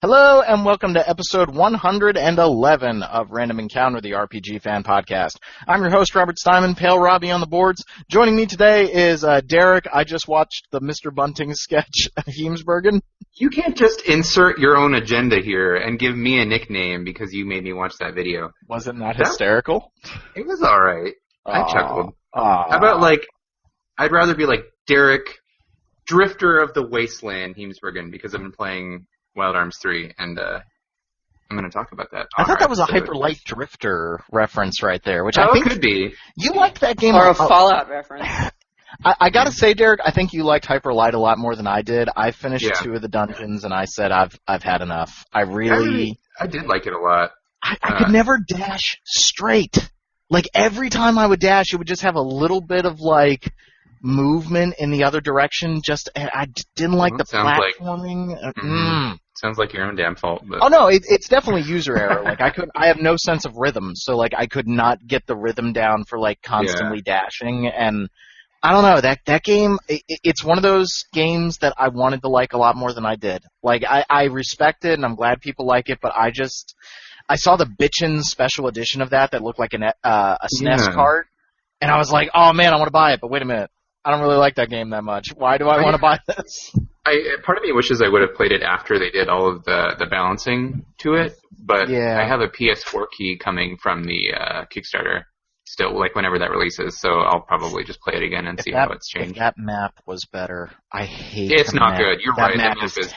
Hello and welcome to episode 111 of Random Encounter, the RPG fan podcast. I'm your host, Robert Steinman, Pale Robbie on the boards. Joining me today is Derek. I just watched the Mr. Bunting sketch at Heemsbergen. You can't just insert your own agenda here and give me a nickname because you made me watch that video. Was it not hysterical? It was alright. I chuckled. How How about, I'd rather be like Derek, Drifter of the Wasteland, Heemsbergen, because I've been playing Wild Arms 3, and I'm going to talk about that. I thought that was a Hyper Light Drifter reference right there, which I think could be. You liked that game. Or a Fallout reference. I gotta say, Derek, I think you liked Hyper Light a lot more than I did. I finished 2 of the dungeons, and I said I've had enough. I did like it a lot. I could never dash straight. Like, every time I would dash, it would just have a little bit of, movement in the other direction. I didn't like the platforming. Sounds like your own damn fault. But. Oh no, it's definitely user error. I have no sense of rhythm, so I could not get the rhythm down for constantly dashing, and I don't know, that game. It's one of those games that I wanted to like a lot more than I did. I respect it, and I'm glad people like it, but I saw the bitchin' special edition of that looked like a SNES cart, and I was like, oh man, I want to buy it, but wait a minute. I don't really like that game that much. Why do I want to buy this? Part of me wishes I would have played it after they did all of the balancing to it, but I have a PS4 key coming from the Kickstarter still, whenever that releases, so I'll probably just play it again and see how it's changed. If that map was better, I hate It's not map. good. You're that right. Map That map is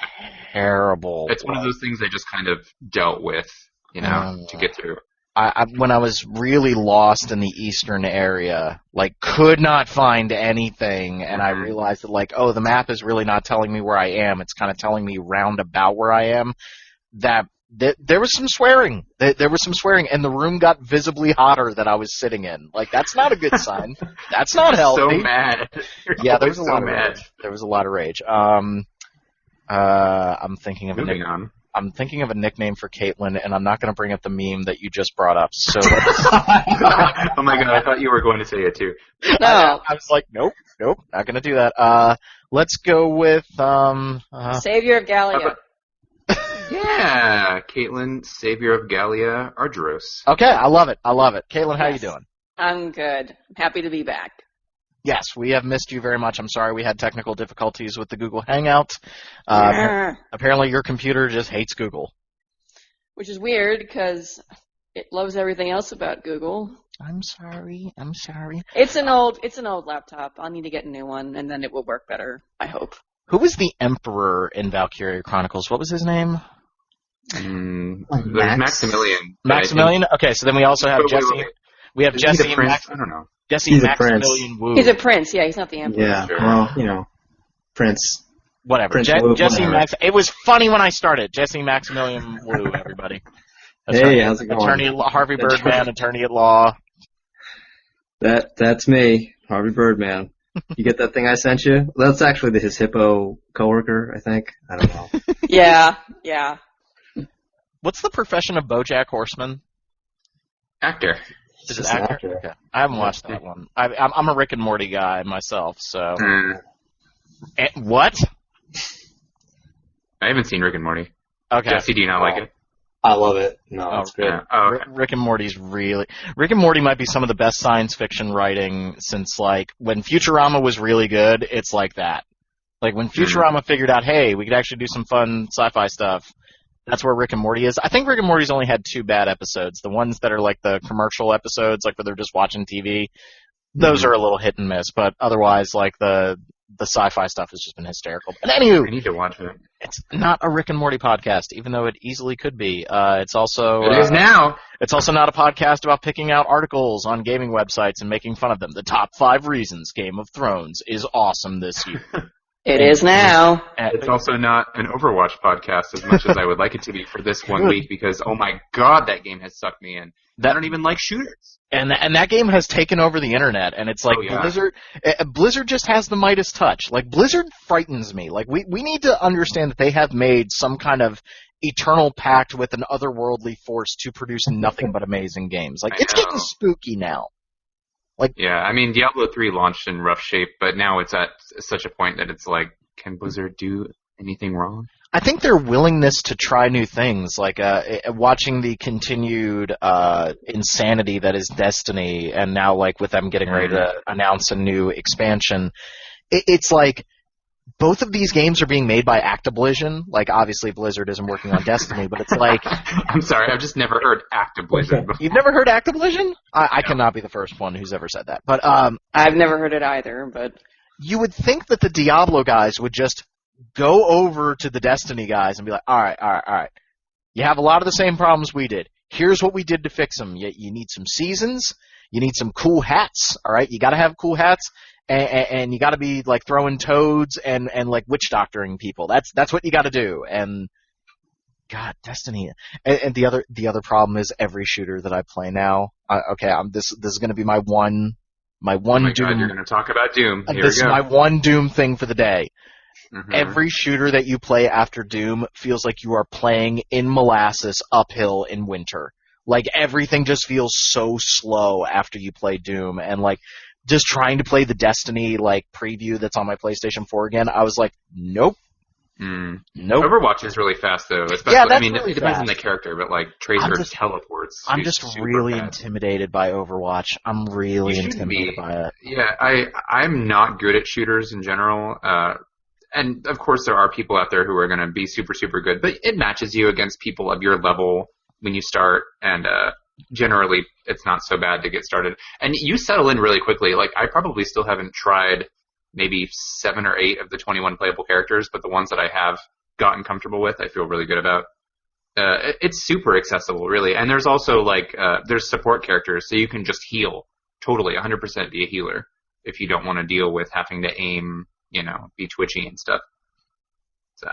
terrible. It's one of those things I just kind of dealt with, to get through. When I was really lost in the eastern area, could not find anything, and I realized that, the map is really not telling me where I am. It's kind of telling me roundabout where I am. There was some swearing. There was some swearing, and the room got visibly hotter that I was sitting in. That's not a good sign. That's not healthy. So mad. Yeah, there was a lot of rage. There was a lot of rage. I'm thinking of I'm thinking of a nickname for Caitlin, and I'm not going to bring up the meme that you just brought up. So oh my god, I thought you were going to say it too. No, I was like, nope, not going to do that. Let's go with Savior of Gallia. Yeah, Caitlin, Savior of Gallia, Argyros. Okay, I love it. Caitlin, how you doing? I'm good. I'm happy to be back. Yes, we have missed you very much. I'm sorry we had technical difficulties with the Google Hangout. Apparently your computer just hates Google. Which is weird, because it loves everything else about Google. I'm sorry. It's an old laptop. I'll need to get a new one, and then it will work better, I hope. Who was the Emperor in Valkyria Chronicles? What was his name? There's Maximilian. Maximilian? Okay, so then we also have Jesse. Wait. We have Jesse. I don't know. Jesse Maximilian Wu. He's a prince, yeah, he's not the emperor. Yeah, sure. well, Prince. Whatever. Prince Wu, Jesse whatever. Max. It was funny when I started. Jesse Maximilian Wu, everybody. Hey, how's it going? Harvey Birdman, attorney at law. That's me, Harvey Birdman. You get that thing I sent you? That's actually his hippo coworker, I think. I don't know. Yeah. What's the profession of BoJack Horseman? Actor. Is it actor? Okay. I haven't watched that one. I'm a Rick and Morty guy myself, so. What? I haven't seen Rick and Morty. Okay. Jesse, do you not like it? I love it. No, it's good. Okay. Rick and Morty might be some of the best science fiction writing since, when Futurama was really good, it's like that. When Futurama figured out, hey, we could actually do some fun sci-fi stuff, that's where Rick and Morty is. I think Rick and Morty's only had 2 bad episodes. The ones that are the commercial episodes, where they're just watching TV, those are a little hit and miss. But otherwise, the sci-fi stuff has just been hysterical. But anywho, I need to watch it. It's not a Rick and Morty podcast, even though it easily could be. It is now. It's also not a podcast about picking out articles on gaming websites and making fun of them. The top 5 reasons Game of Thrones is awesome this year. It is now. It's also not an Overwatch podcast as much as I would like it to be for this one week because, oh my god, that game has sucked me in. I don't even like shooters. And that game has taken over the internet, and it's Blizzard just has the Midas touch. Blizzard frightens me. We need to understand that they have made some kind of eternal pact with an otherworldly force to produce nothing but amazing games. It's getting spooky now. Diablo 3 launched in rough shape, but now it's at such a point that it's can Blizzard do anything wrong? I think their willingness to try new things, like watching the continued insanity that is Destiny, and now like with them getting ready to announce a new expansion, it's like both of these games are being made by Activision. Like, obviously Blizzard isn't working on Destiny, but it's like... I'm sorry, I've just never heard Activision before. You've never heard Activision? I cannot be the first one who's ever said that. But I've never heard it either, but... You would think that the Diablo guys would just go over to the Destiny guys and be like, all right. You have a lot of the same problems we did. Here's what we did to fix them. You need some seasons. You need some cool hats, all right? You got to have cool hats. And you got to be like throwing toads and like witch doctoring people. That's what you got to do. And God, Destiny. And the other problem is every shooter that I play now. This is going to be my one oh my Doom. God, you're going to talk about Doom. Here This we go. is my one Doom thing for the day. Mm-hmm. Every shooter that you play after Doom feels like you are playing in molasses uphill in winter. Like everything just feels so slow after you play Doom, and like. Just trying to play the Destiny like preview that's on my PlayStation 4 again, I was like, nope. Nope. Overwatch is really fast though. Especially, yeah, that's really it depends on the character, but like Tracer teleports. I'm just really intimidated by Overwatch. I'm really intimidated by it. Yeah, I'm not good at shooters in general. And of course there are people out there who are going to be super, super good, but it matches you against people of your level when you start, and generally it's not so bad to get started. And you settle in really quickly. Like, I probably still haven't tried maybe 7 or 8 of the 21 playable characters, but the ones that I have gotten comfortable with, I feel really good about. It's super accessible, really. And there's also, like, there's support characters, so you can just heal. Totally, 100% be a healer if you don't want to deal with having to aim, be twitchy and stuff. So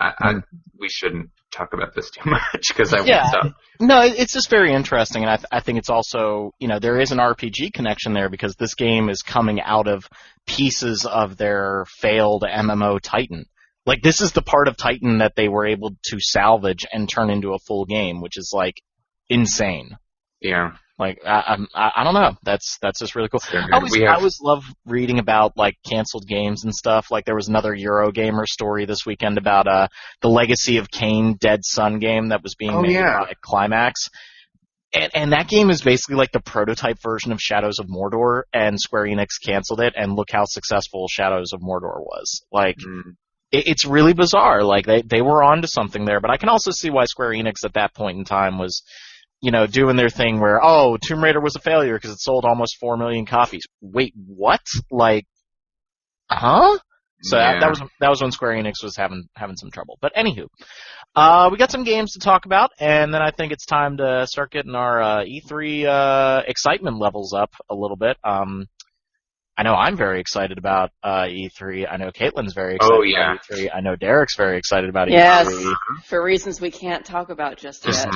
we shouldn't talk about this too much because I won't stop. No, it's just very interesting, and I think it's also, there is an RPG connection there because this game is coming out of pieces of their failed MMO Titan. Like, this is the part of Titan that they were able to salvage and turn into a full game, which is, like, insane. Yeah. Like, I don't know. That's just really cool. I always love reading about, like, canceled games and stuff. Like, there was another Eurogamer story this weekend about the Legacy of Kain Dead Son game that was being made by Climax. And that game is basically like the prototype version of Shadows of Mordor, and Square Enix canceled it, and look how successful Shadows of Mordor was. Like, it's really bizarre. Like, they were onto something there, but I can also see why Square Enix at that point in time was... doing their thing where, Tomb Raider was a failure because it sold almost 4 million copies. Wait, what? Like, huh? So that was when Square Enix was having some trouble. But anywho, we got some games to talk about, and then I think it's time to start getting our E3 excitement levels up a little bit. I know I'm very excited about E3. I know Caitlin's very excited about E3. I know Derek's very excited about E3. Yes, for reasons we can't talk about just yet.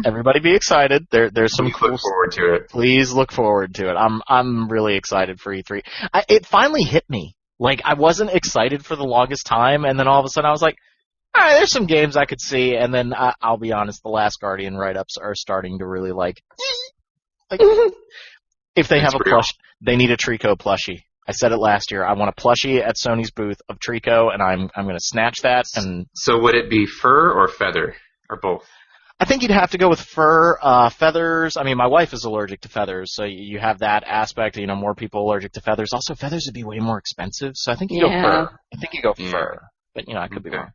Everybody be excited. There's some cool. Look forward to it. Please look forward to it. I'm really excited for E3. It finally hit me. Like, I wasn't excited for the longest time, and then all of a sudden I was like, all right, there's some games I could see, and then I'll be honest, the Last Guardian write-ups are starting to really like if they have a plush, they need a Trico plushie. I said it last year. I want a plushie at Sony's booth of Trico, and I'm going to snatch that. And so would it be fur or feather or both? I think you'd have to go with fur, feathers. I mean, my wife is allergic to feathers, so you have that aspect. More people allergic to feathers. Also, feathers would be way more expensive, so I think you go fur. I think you go fur, but I could be wrong.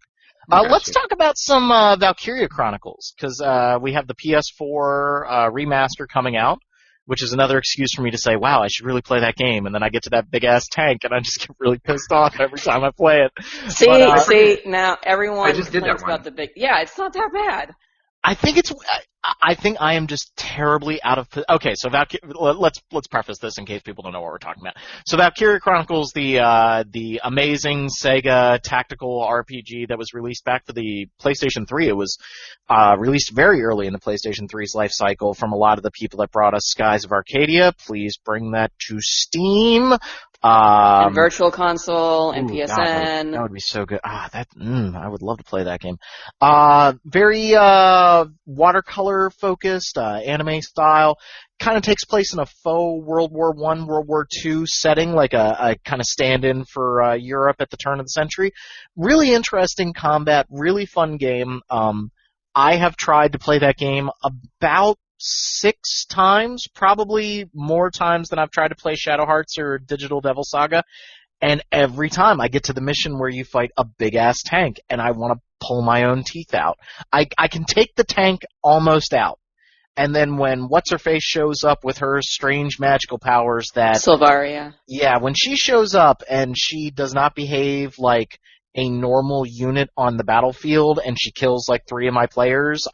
Let's talk about some Valkyria Chronicles, because we have the PS4 remaster coming out, which is another excuse for me to say, wow, I should really play that game. And then I get to that big-ass tank, and I just get really pissed off every time I play it. See, now everyone complains about the big... Yeah, it's not that bad. I think I am just terribly out of... Okay, so let's preface this in case people don't know what we're talking about. So Valkyria Chronicles, the amazing Sega tactical RPG that was released back for the PlayStation 3. It was released very early in the PlayStation 3's life cycle from a lot of the people that brought us Skies of Arcadia. Please bring that to Steam And Virtual Console and PSN. God, that would be so good. I would love to play that game. Very watercolor focused, anime style. Kind of takes place in a faux World War I, World War II setting, like a kind of stand-in for Europe at the turn of the century. Really interesting combat, really fun game. I have tried to play that game about 6 times, probably more times than I've tried to play Shadow Hearts or Digital Devil Saga, and every time I get to the mission where you fight a big-ass tank, and I want to pull my own teeth out. I can take the tank almost out, and then when What's-Her-Face shows up with her strange magical powers that... Sylvaria. Yeah, when she shows up and she does not behave like a normal unit on the battlefield, and she kills like 3 of my players,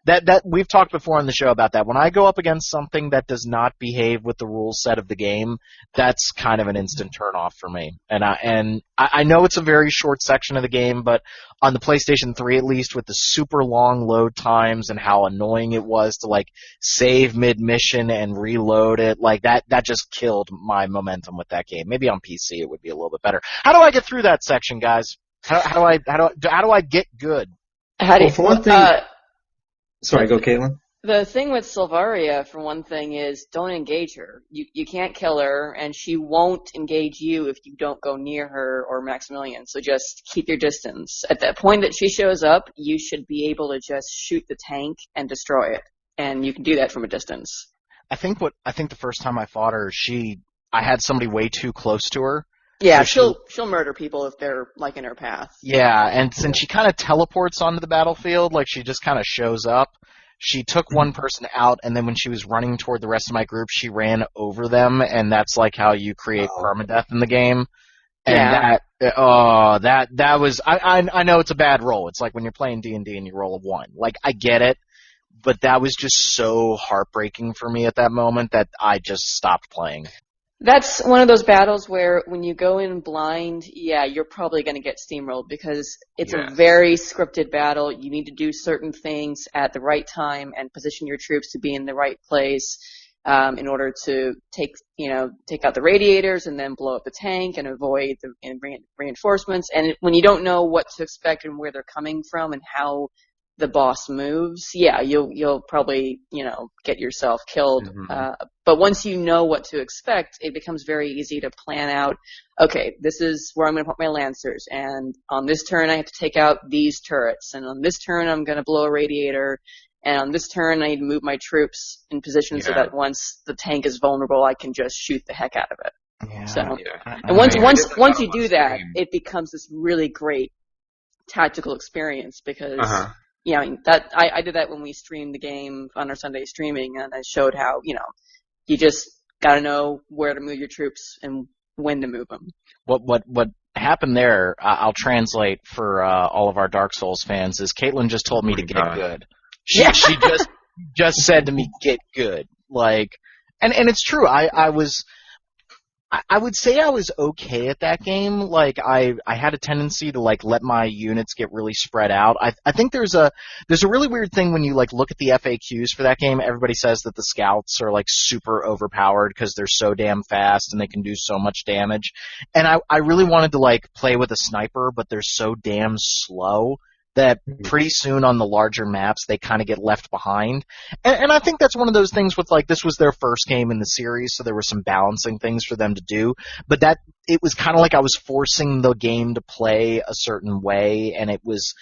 That we've talked before on the show about that. When I go up against something that does not behave with the rule set of the game, that's kind of an instant turnoff for me. And I know it's a very short section of the game, but on the PlayStation 3 at least, with the super long load times and how annoying it was to like save mid-mission and reload it, like that just killed my momentum with that game. Maybe on PC it would be a little bit better. How do I get through that section, guys? How do I get good? For one thing. Sorry, go Caitlin. The thing with Sylvaria, for one thing, is don't engage her. You can't kill her, and she won't engage you if you don't go near her or Maximilian, so just keep your distance. At that point that she shows up, you should be able to just shoot the tank and destroy it, and you can do that from a distance. I think the first time I fought her, I had somebody way too close to her. Yeah, so she'll murder people if they're like in her path. Yeah, and since she kind of teleports onto the battlefield, like she just kind of shows up, she took one person out, and then when she was running toward the rest of my group, she ran over them, and that's like how you create permadeath in the game. And that was I know it's a bad roll. It's like when you're playing D&D and you roll a 1. Like I get it, but that was just so heartbreaking for me at that moment that I just stopped playing. That's one of those battles where when you go in blind, you're probably going to get steamrolled because it's a very scripted battle. You need to do certain things at the right time and position your troops to be in the right place in order to take out the radiators and then blow up the tank and avoid the reinforcements. And when you don't know what to expect and where they're coming from and how the boss moves, you'll probably, get yourself killed. Mm-hmm. But once you know what to expect, it becomes very easy to plan out, okay, this is where I'm going to put my lancers, and on this turn I have to take out these turrets, and on this turn I'm going to blow a radiator, and on this turn I need to move my troops in position so that once the tank is vulnerable, I can just shoot the heck out of it. And once you do that, it becomes this really great tactical experience because I did that when we streamed the game on our Sunday streaming, and I showed how you just got to know where to move your troops and when to move them. What happened there? I'll translate for all of our Dark Souls fans. Is Caitlin just told me to get good? She just said to me, "Get good." Like, and it's true. I would say I was okay at that game. Like I had a tendency to like let my units get really spread out. I think there's a really weird thing when you like look at the FAQs for that game. Everybody says that the scouts are like super overpowered because they're so damn fast and they can do so much damage. And I really wanted to like play with a sniper, but they're so damn slow that pretty soon on the larger maps they kind of get left behind. And I think that's one of those things with like this was their first game in the series, so there were some balancing things for them to do. But that it was kind of like I was forcing the game to play a certain way, and it was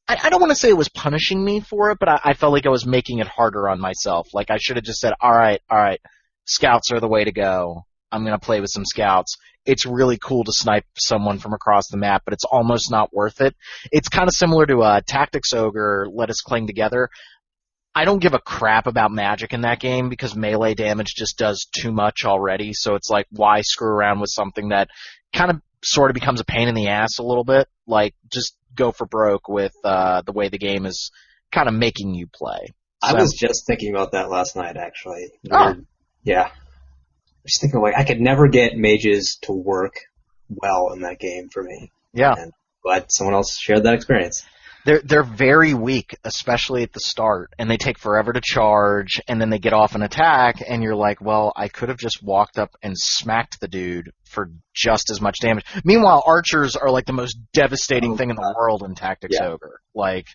I don't want to say it was punishing me for it, but I felt like I was making it harder on myself. Like I should have just said, all right, scouts are the way to go. I'm going to play with some scouts. It's really cool to snipe someone from across the map, but it's almost not worth it. It's kind of similar to Tactics Ogre, Let Us Cling Together. I don't give a crap about magic in that game because melee damage just does too much already, so it's like, why screw around with something that kind of sort of becomes a pain in the ass a little bit? Like, just go for broke with the way the game is kind of making you play. So, I was just thinking about that last night, actually. Oh. Yeah. Just thinking, like, I could never get mages to work well in that game for me. Yeah. But someone else shared that experience. They're very weak, especially at the start, and they take forever to charge, and then they get off an attack, and you're like, well, I could have just walked up and smacked the dude for just as much damage. Meanwhile, archers are like the most devastating thing in the world in Tactics Ogre. Like,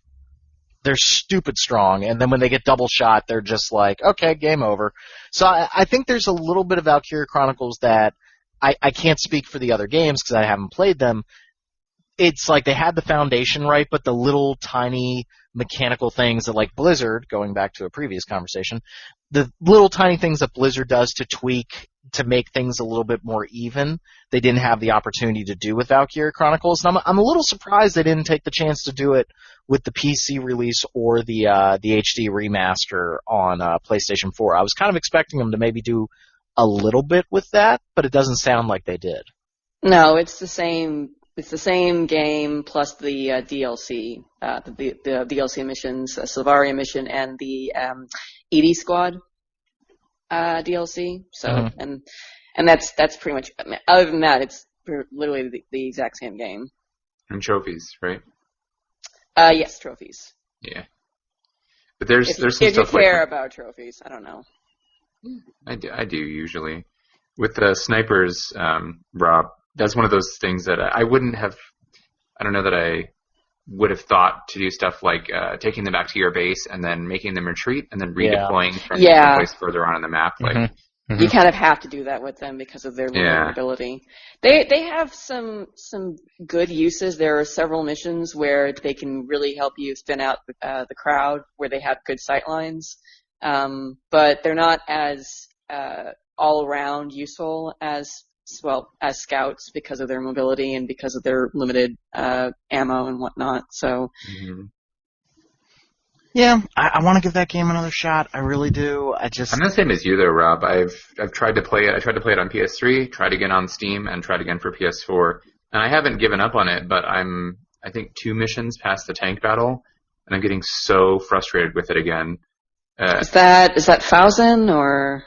they're stupid strong, and then when they get double shot, they're just like, okay, game over. So I think there's a little bit of Valkyria Chronicles that I can't speak for the other games because I haven't played them. It's like they had the foundation right, but the little tiny mechanical things that, like Blizzard, going back to a previous conversation, the little tiny things that Blizzard does to tweak, to make things a little bit more even, they didn't have the opportunity to do with Valkyria Chronicles. And I'm a little surprised they didn't take the chance to do it with the PC release or the HD remaster on PlayStation 4. I was kind of expecting them to maybe do a little bit with that, but it doesn't sound like they did. No, it's the same. It's the same game plus the DLC, the DLC missions, Sylvaria mission, and the ED Squad DLC. So, and that's pretty much. Other than that, it's literally the exact same game. And trophies, right? Yes, trophies. Yeah, but there's some stuff like. If you care about trophies, I don't know. I do usually. With the snipers, Rob. That's one of those things that I wouldn't have. I don't know that I would have thought to do stuff like taking them back to your base and then making them retreat and then redeploying from someplace further on the map. Like you kind of have to do that with them because of their vulnerability. They have some good uses. There are several missions where they can really help you thin out the crowd, where they have good sight lines, but they're not as all around useful as scouts because of their mobility and because of their limited ammo and whatnot. So, yeah, I want to give that game another shot. I really do. I'm the same as you though, Rob. I've tried to play it. I tried to play it on PS3, tried again on Steam, and tried again for PS4. And I haven't given up on it, but I'm I think 2 missions past the tank battle, and I'm getting so frustrated with it again. Is that Fauzen or?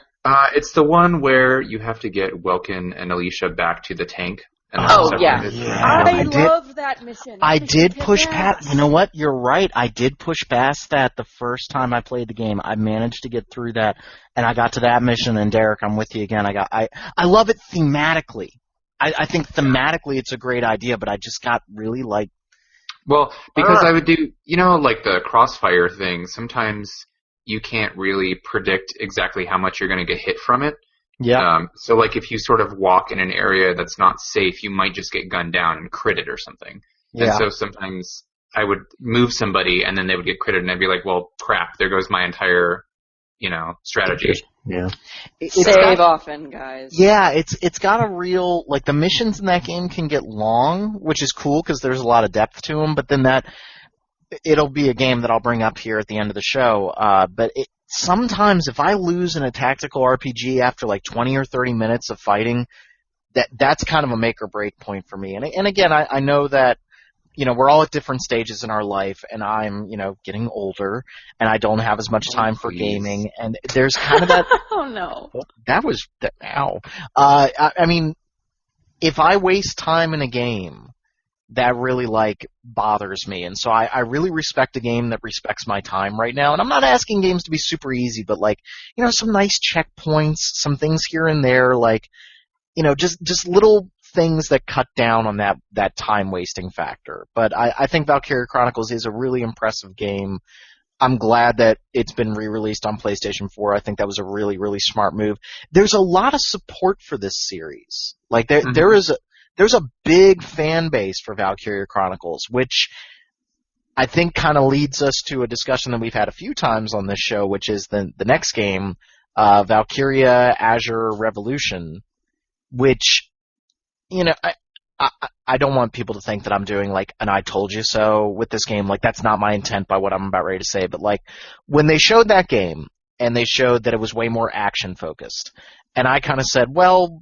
It's the one where you have to get Welkin and Alicia back to the tank. And I love that mission. I did push past. You know what? You're right. I did push past that the first time I played the game. I managed to get through that, and I got to that mission. And Derek, I'm with you again. I love it thematically. I think thematically it's a great idea, but I just got really like. Well, because I would do, like the crossfire thing. Sometimes you can't really predict exactly how much you're going to get hit from it. Yeah. So, like, if you sort of walk in an area that's not safe, you might just get gunned down and critted or something. Yeah. And so sometimes I would move somebody, and then they would get critted, and I'd be like, well, crap, there goes my entire, strategy. Yeah. Save often, guys. Yeah, it's got a real, like, the missions in that game can get long, which is cool because there's a lot of depth to them, but then it'll be a game that I'll bring up here at the end of the show, but sometimes if I lose in a tactical RPG after like 20 or 30 minutes of fighting, that's kind of a make or break point for me. And again, I know that, we're all at different stages in our life, and I'm, getting older, and I don't have as much time for gaming, and there's kind of that... Oh, no. That was... Ow. I mean, if I waste time in a game, that really, bothers me. And so I really respect a game that respects my time right now. And I'm not asking games to be super easy, but, some nice checkpoints, some things here and there, just little things that cut down on that time-wasting factor. But I think Valkyria Chronicles is a really impressive game. I'm glad that it's been re-released on PlayStation 4. I think that was a really, really smart move. There's a lot of support for this series. There's a big fan base for Valkyria Chronicles, which I think kind of leads us to a discussion that we've had a few times on this show, which is the next game, Valkyria Azure Revolution, which, I don't want people to think that I'm doing an I told you so with this game. That's not my intent by what I'm about ready to say. But when they showed that game and they showed that it was way more action focused, and I kind of said, well,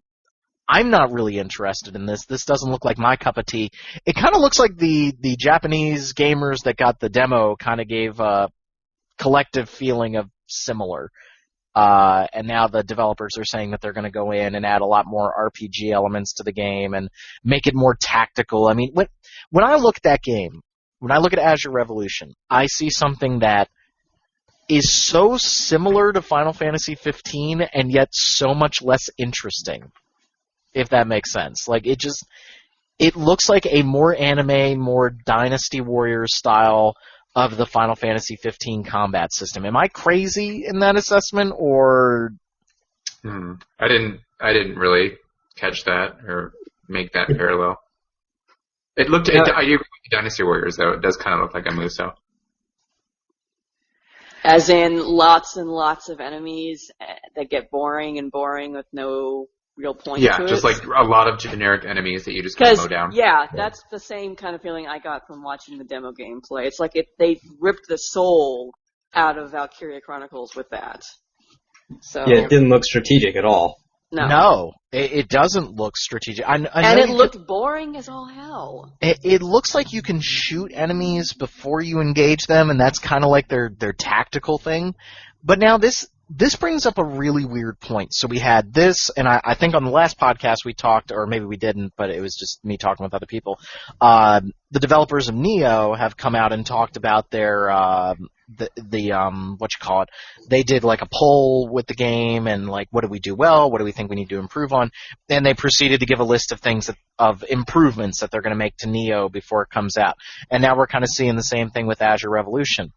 I'm not really interested in this. This doesn't look like my cup of tea. It kind of looks like the Japanese gamers that got the demo kind of gave a collective feeling of similar. And now the developers are saying that they're going to go in and add a lot more RPG elements to the game and make it more tactical. I mean, when I look at that game, when I look at Azure Revolution, I see something that is so similar to Final Fantasy 15 and yet so much less interesting, if that makes sense. Like, it looks like a more anime, more Dynasty Warriors style of the Final Fantasy 15 combat system. Am I crazy in that assessment, or? I didn't really catch that or make that parallel. It looked Dynasty Warriors though. It does kind of look like a Musou. As in lots and lots of enemies that get boring with no real point to it. Yeah, just like a lot of generic enemies that you just kind of mow down. Yeah, that's the same kind of feeling I got from watching the demo gameplay. It's like they ripped the soul out of Valkyria Chronicles with that. So yeah, it didn't look strategic at all. No, it doesn't look strategic. I and it looked boring as all hell. It looks like you can shoot enemies before you engage them, and that's kind of like their tactical thing. But now this brings up a really weird point. So we had this, and I think on the last podcast we talked, or maybe we didn't, but it was just me talking with other people. The developers of Neo have come out and talked about their they did like a poll with the game and like, what do we do well? What do we think we need to improve on? And they proceeded to give a list of things of improvements that they're going to make to Neo before it comes out. And now we're kind of seeing the same thing with Azure Revolution.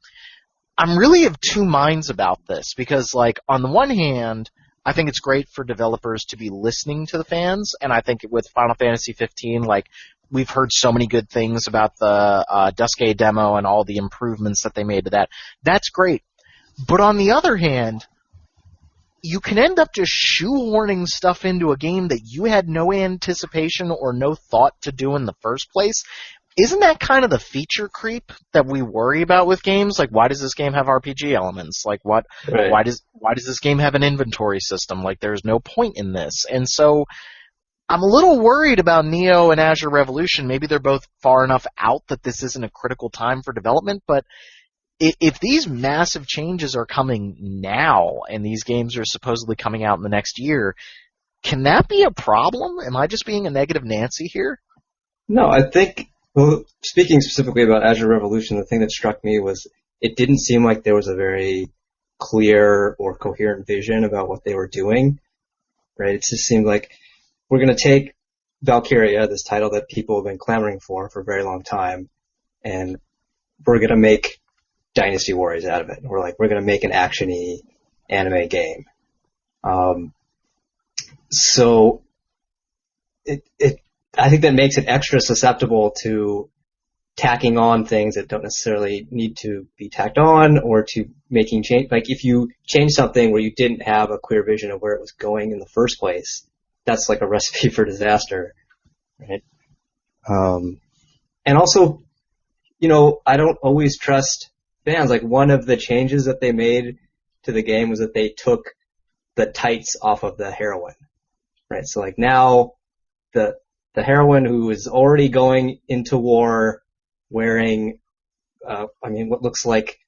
I'm really of two minds about this because, like, on the one hand, I think it's great for developers to be listening to the fans, and I think with Final Fantasy 15, like, we've heard so many good things about the Duscae demo and all the improvements that they made to that. That's great. But on the other hand, you can end up just shoehorning stuff into a game that you had no anticipation or no thought to do in the first place. Isn't that kind of the feature creep that we worry about with games? Like, why does this game have RPG elements? Like, what? Right. Why does this game have an inventory system? Like, there's no point in this. And so, I'm a little worried about Neo and Azure Revolution. Maybe they're both far enough out that this isn't a critical time for development, but if these massive changes are coming now, and these games are supposedly coming out in the next year, can that be a problem? Am I just being a negative Nancy here? No, I think... Well, speaking specifically about Azure Revolution, the thing that struck me was it didn't seem like there was a very clear or coherent vision about what they were doing, right? It just seemed like we're going to take Valkyria, this title that people have been clamoring for a very long time, and we're going to make Dynasty Warriors out of it. We're going to make an action-y anime game. So I think that makes it extra susceptible to tacking on things that don't necessarily need to be tacked on, or to making change. Like, if you change something where you didn't have a clear vision of where it was going in the first place, that's like a recipe for disaster, right? And also, I don't always trust fans. Like, one of the changes that they made to the game was that they took the tights off of the heroine, right? So, like, now the heroine who is already going into war wearing, what looks like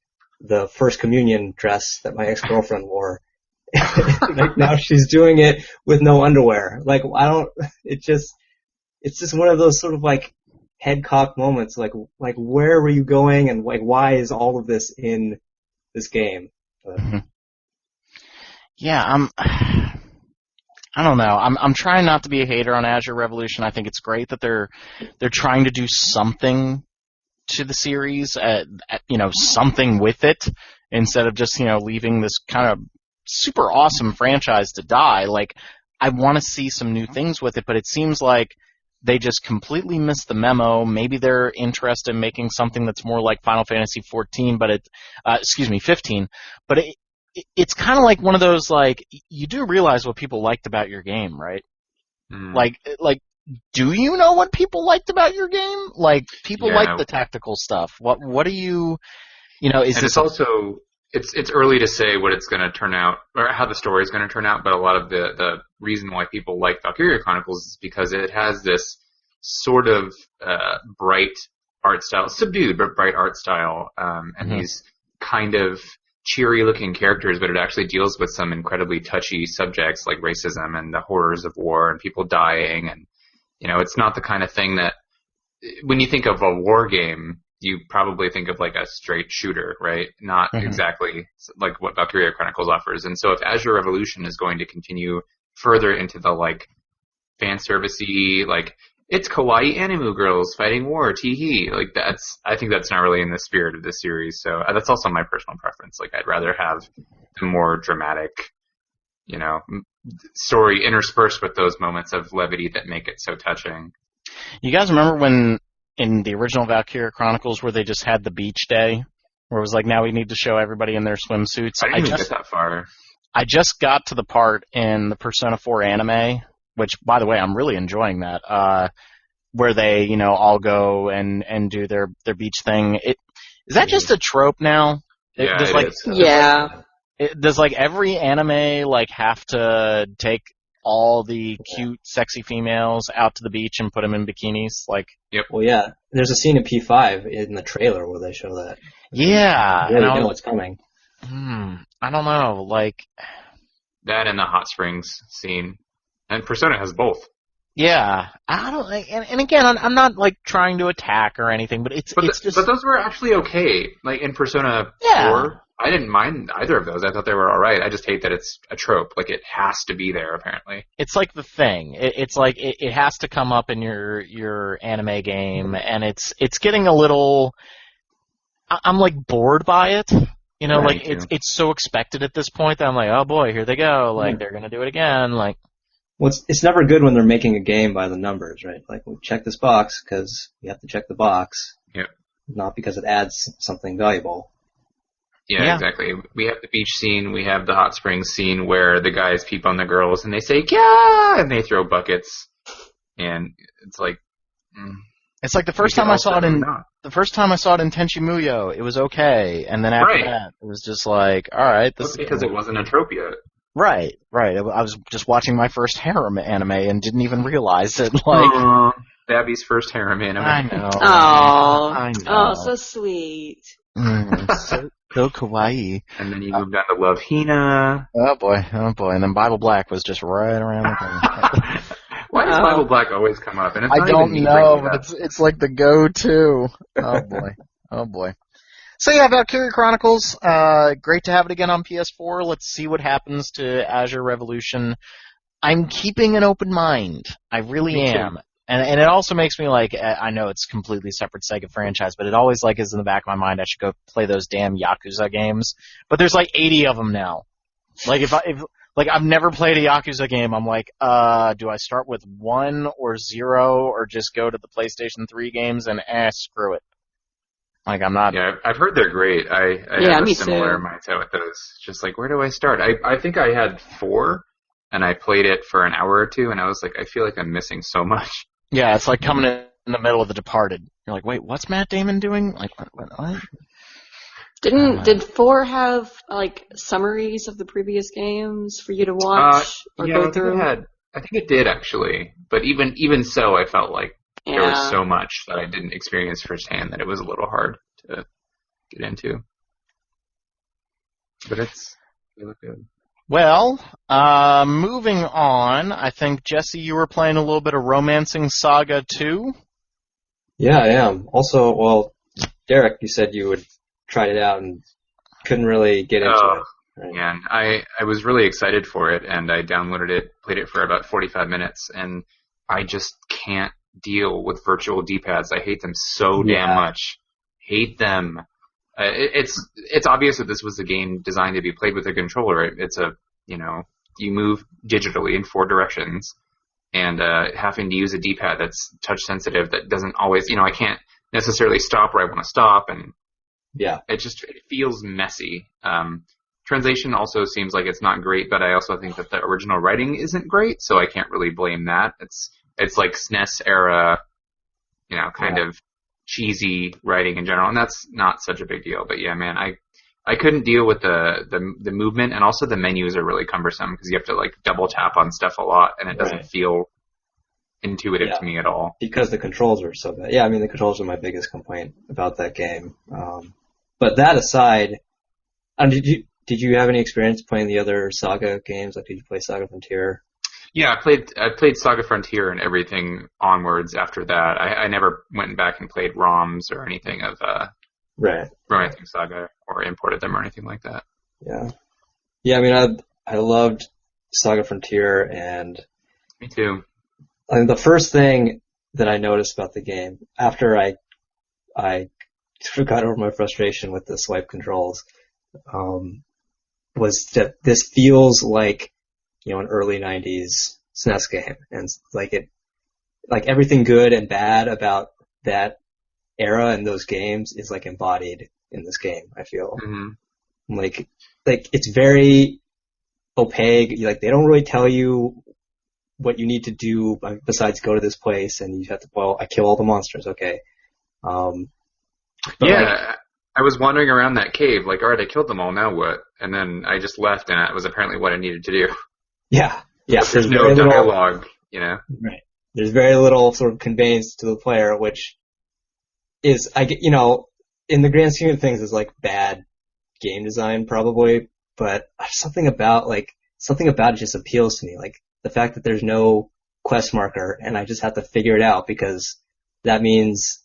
the First Communion dress that my ex-girlfriend wore. Like, now she's doing it with no underwear. Like, it's just one of those sort of like head cock moments. Like where were you going, and like, why is all of this in this game? Yeah, I don't know. I'm trying not to be a hater on Azure Revolution. I think it's great that they're trying to do something to the series, something with it, instead of just, leaving this kind of super awesome franchise to die. Like, I want to see some new things with it, but it seems like they just completely missed the memo. Maybe they're interested in making something that's more like Final Fantasy 15, 15, but it's kind of like one of those, like, you do realize what people liked about your game, right? Like, do you know what people liked about your game? Like, people like the tactical stuff. What do you, is and this... It's early to say what it's going to turn out, or how the story is going to turn out, but a lot of the reason why people like Valkyria Chronicles is because it has this sort of bright art style, subdued but bright art style, and these kind of cheery-looking characters, but it actually deals with some incredibly touchy subjects like racism and the horrors of war and people dying, and it's not the kind of thing that, when you think of a war game, you probably think of like a straight shooter, right? Not exactly like what Valkyria Chronicles offers. And so if Azure Revolution is going to continue further into the like fan servicey, like it's kawaii anime girls fighting war, tee-hee, like I think that's not really in the spirit of this series. So that's also my personal preference. Like I'd rather have the more dramatic, story interspersed with those moments of levity that make it so touching. You guys remember when in the original Valkyria Chronicles where they just had the beach day, where it was like, now we need to show everybody in their swimsuits? I didn't even get that far. I just got to the part in the Persona 4 anime, which, by the way, I'm really enjoying that, where they, all go and do their beach thing. Is that just a trope now? Yeah, it is. Yeah. Does like every anime like have to take all the cute, sexy females out to the beach and put them in bikinis? Like, yep. Well, yeah. There's a scene in P5 in the trailer where they show that. Yeah. You really know what's coming. I don't know. Like that and the hot springs scene, and Persona has both. Yeah, I don't. And again, I'm not like trying to attack or anything, but it's just. But those were actually okay. Like in Persona 4. I didn't mind either of those. I thought they were all right. I just hate that it's a trope. Like, it has to be there, apparently. It's like the thing. It's like it has to come up in your anime game, and it's getting a little... I'm, like, bored by it. Like, it's so expected at this point that I'm like, oh, boy, here they go. Like, they're going to do it again. Like... Well, it's never good when they're making a game by the numbers, right? Like, we'll check this box because you have to check the box. Yep. Not because it adds something valuable. Yeah, exactly. We have the beach scene, we have the hot springs scene where the guys peep on the girls and they say, yeah, and they throw buckets. And it's like... It's like the first time I saw it in Tenchi Muyo, it was okay. And then after that, it was just like, alright. That's because it wasn't a trope yet. Right. I was just watching my first harem anime and didn't even realize it. Like, Babby's first harem anime. I know. I know. Oh, so sweet. So kawaii. And then you moved on to Love Hina. Oh boy. And then Bible Black was just right around the corner. Why does Bible Black always come up? And it's I don't know, but it's like the go-to. Oh boy. So yeah, Valkyria Chronicles, great to have it again on PS4. Let's see what happens to Azure Revolution. I'm keeping an open mind. I really am. And it also makes me like, I know it's completely separate Sega franchise, but it always like is in the back of my mind I should go play those damn Yakuza games. But there's like 80 of them now. Like if I've never played a Yakuza game, I'm like, do I start with 1 or 0 or just go to the PlayStation 3 games and screw it. Like I'm not. Yeah, I've heard they're great. I have a similar mindset with those. Just like, where do I start? I think I had 4 and I played it for an hour or 2 and I was like, I feel like I'm missing so much. Yeah, it's like coming in the middle of The Departed. You're like, wait, what's Matt Damon doing? Like, what? Did 4 have like summaries of the previous games for you to watch or go through? I think it did actually, but even so, I felt like there was so much that I didn't experience firsthand that it was a little hard to get into. But they look good. Well, moving on, I think, Jesse, you were playing a little bit of Romancing Saga 2? Yeah, I am. Also, well, Derek, you said you would try it out and couldn't really get into it. Right? Yeah, I was really excited for it, and I downloaded it, played it for about 45 minutes, and I just can't deal with virtual D-pads. I hate them so damn much. Hate them. It's obvious that this was a game designed to be played with a controller. It's you move digitally in 4 directions, and having to use a D-pad that's touch sensitive that doesn't always, I can't necessarily stop where I want to stop, and it feels messy. Translation also seems like it's not great, but I also think that the original writing isn't great, so I can't really blame that. It's like SNES era, kind of cheesy writing in general, and that's not such a big deal. But yeah, man, I couldn't deal with the movement, and also the menus are really cumbersome because you have to like double tap on stuff a lot, and it doesn't feel intuitive to me at all. Because the controls are so bad. Yeah, I mean the controls are my biggest complaint about that game. But that aside, did you have any experience playing the other Saga games? Like, did you play Saga Frontier? Yeah, I played Saga Frontier and everything onwards after that. I never went back and played ROMs or anything of Romancing Saga or imported them or anything like that. Yeah. Yeah, I mean, I loved Saga Frontier, and me too. I mean, the first thing that I noticed about the game after I got over my frustration with the swipe controls was that this feels like, an early 90s SNES game, and like everything good and bad about that era and those games is like embodied in this game, I feel. Mm-hmm. Like it's very opaque. Like, they don't really tell you what you need to do besides go to this place and you have to, I kill all the monsters. Okay. Yeah. I was wandering around that cave, like, alright, I killed them all, now what? And then I just left, and that was apparently what I needed to do. Yeah. Yeah. There's no dialogue, Right. There's very little sort of conveyance to the player, which is, in the grand scheme of things, is like bad game design probably, but something about it just appeals to me. Like, the fact that there's no quest marker and I just have to figure it out, because that means,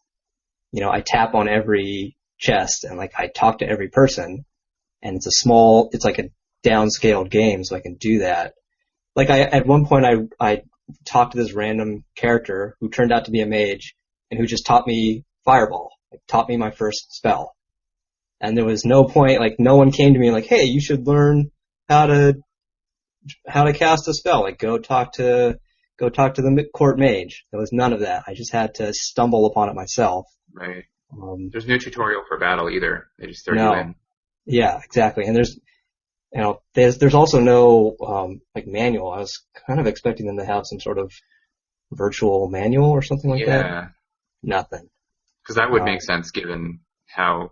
I tap on every chest and like I talk to every person, and it's like a downscaled game, so I can do that. Like, at one point I talked to this random character who turned out to be a mage and who just taught me Fireball, like taught me my first spell. And there was no point, like, no one came to me like, hey, you should learn how to cast a spell. Like, go talk to the court mage. There was none of that. I just had to stumble upon it myself. Right. There's no tutorial for battle either. They just throw you in. Yeah, exactly. And there's also no manual. I was kind of expecting them to have some sort of virtual manual or something like that. Yeah. Nothing. Because that would make sense given how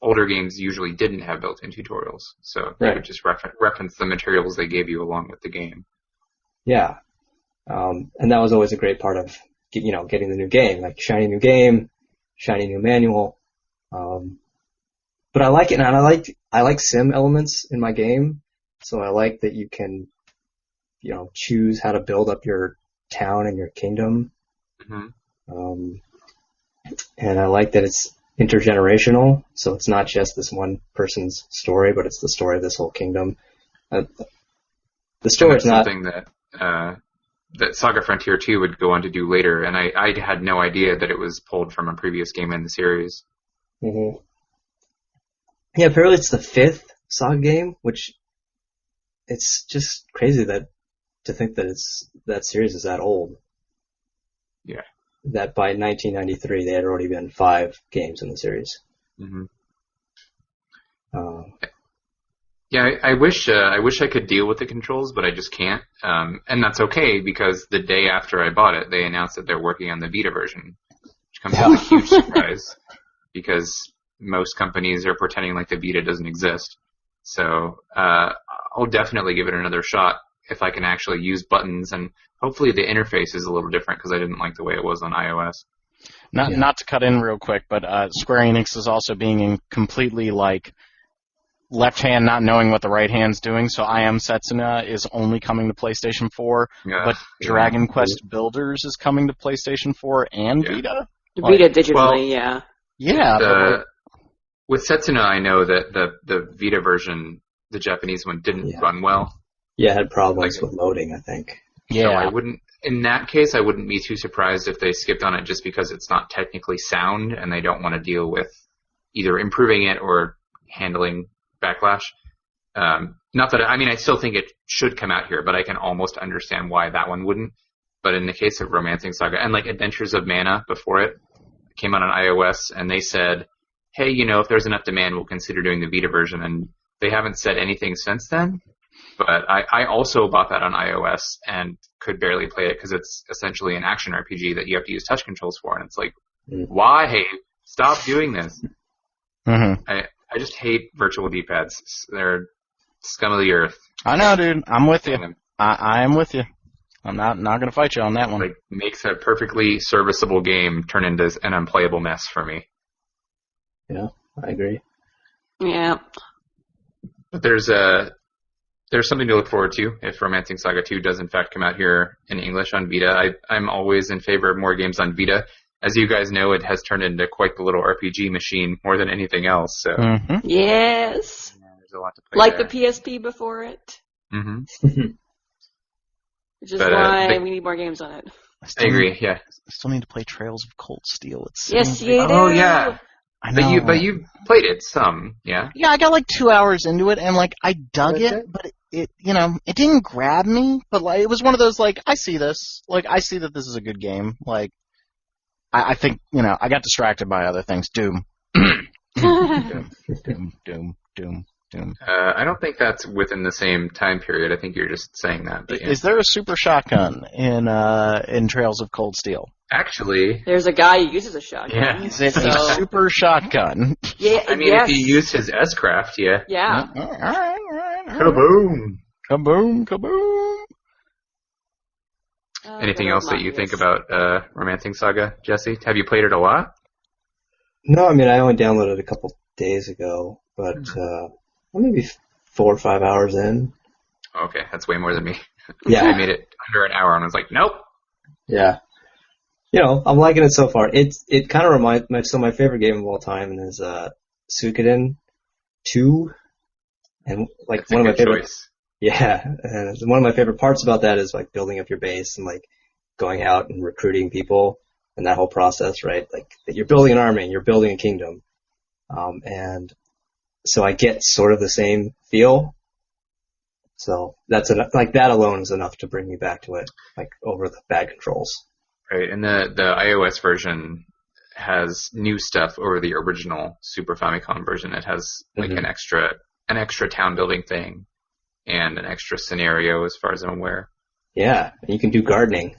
older games usually didn't have built-in tutorials. So you would just reference the materials they gave you along with the game. Yeah. And that was always a great part of, getting the new game. Like, shiny new game, shiny new manual. But I like it, and I like sim elements in my game. So I like that you can, choose how to build up your town and your kingdom. Mm-hmm. And I like that it's intergenerational, so it's not just this one person's story, but it's the story of this whole kingdom. The story is not something that Saga Frontier 2 would go on to do later, and I had no idea that it was pulled from a previous game in the series. Mm-hmm. Yeah, apparently it's the 5th Saga game, which it's just crazy to think that that series is that old. Yeah. That by 1993 there had already been 5 games in the series. Mm-hmm. Yeah, I wish I could deal with the controls, but I just can't. And that's okay, because the day after I bought it, they announced that they're working on the Vita version, which comes as a huge surprise, because most companies are pretending like the Vita doesn't exist. So I'll definitely give it another shot if I can actually use buttons, and hopefully the interface is a little different, because I didn't like the way it was on iOS. Not to cut in real quick, but Square Enix is also being completely like left hand not knowing what the right hand's doing, so I Am Setsuna is only coming to PlayStation 4, but Dragon Quest Builders is coming to PlayStation 4 and Vita? Vita digitally, yeah. Yeah. With Setsuna, I know that the Vita version, the Japanese one, didn't run well. Yeah, it had problems with loading, I think. Yeah. So in that case, I wouldn't be too surprised if they skipped on it just because it's not technically sound and they don't want to deal with either improving it or handling backlash. Not that, I still think it should come out here, but I can almost understand why that one wouldn't. But in the case of Romancing Saga, and like Adventures of Mana before it came out on iOS, and they said, hey, if there's enough demand, we'll consider doing the Vita version, and they haven't said anything since then. But I also bought that on iOS and could barely play it because it's essentially an action RPG that you have to use touch controls for, and it's like, why? Hey, stop doing this. Mm-hmm. I just hate virtual D-pads. They're scum of the earth. I know, dude. I'm with you. I am with you. I'm not going to fight you on that one. Like, makes a perfectly serviceable game turn into an unplayable mess for me. Yeah, I agree. Yeah. But there's there's something to look forward to if Romancing Saga 2 does in fact come out here in English on Vita. I'm always in favor of more games on Vita. As you guys know, it has turned into quite the little RPG machine more than anything else. So Yes. there's a lot to play Like there. the PSP before it. Mm-hmm. Which is why we need more games on it. I agree, yeah. I still need to play Trails of Cold Steel. It's Yes, you do. Oh, yeah. I know. But you played it some, yeah? Yeah, I got like 2 hours into it, and like I dug it, but it it didn't grab me. But like it was one of those like I see this, like I see that this is a good game. Like I think I got distracted by other things. Doom. Doom. I don't think that's within the same time period. I think you're just saying that. But yeah. Is there a super shotgun in Trails of Cold Steel? Actually, there's a guy who uses a shotgun. Yeah. Is it a super shotgun? Yeah, I mean, yes. if he used his S-Craft, yeah. Yeah. All right. Kaboom! Kaboom! Anything else that you think about Romancing Saga, Jesse? Have you played it a lot? No, I mean, I only downloaded it a couple days ago, but maybe 4 or 5 hours in. Okay, that's way more than me. Yeah. I made it under an hour and I was like, nope. Yeah. I'm liking it so far. It kind of reminds me, so my favorite game of all time is Suikoden 2. And like That's one of my favorite choice. Yeah, and one of my favorite parts about that is like building up your base and like going out and recruiting people and that whole process, right? Like that you're building an army and you're building a kingdom. And so I get sort of the same feel. So that's like that alone is enough to bring me back to it, like over the bad controls. Right, and the iOS version has new stuff over the original Super Famicom version. It has like an extra town building thing and an extra scenario as far as I'm aware. Yeah, and you can do gardening.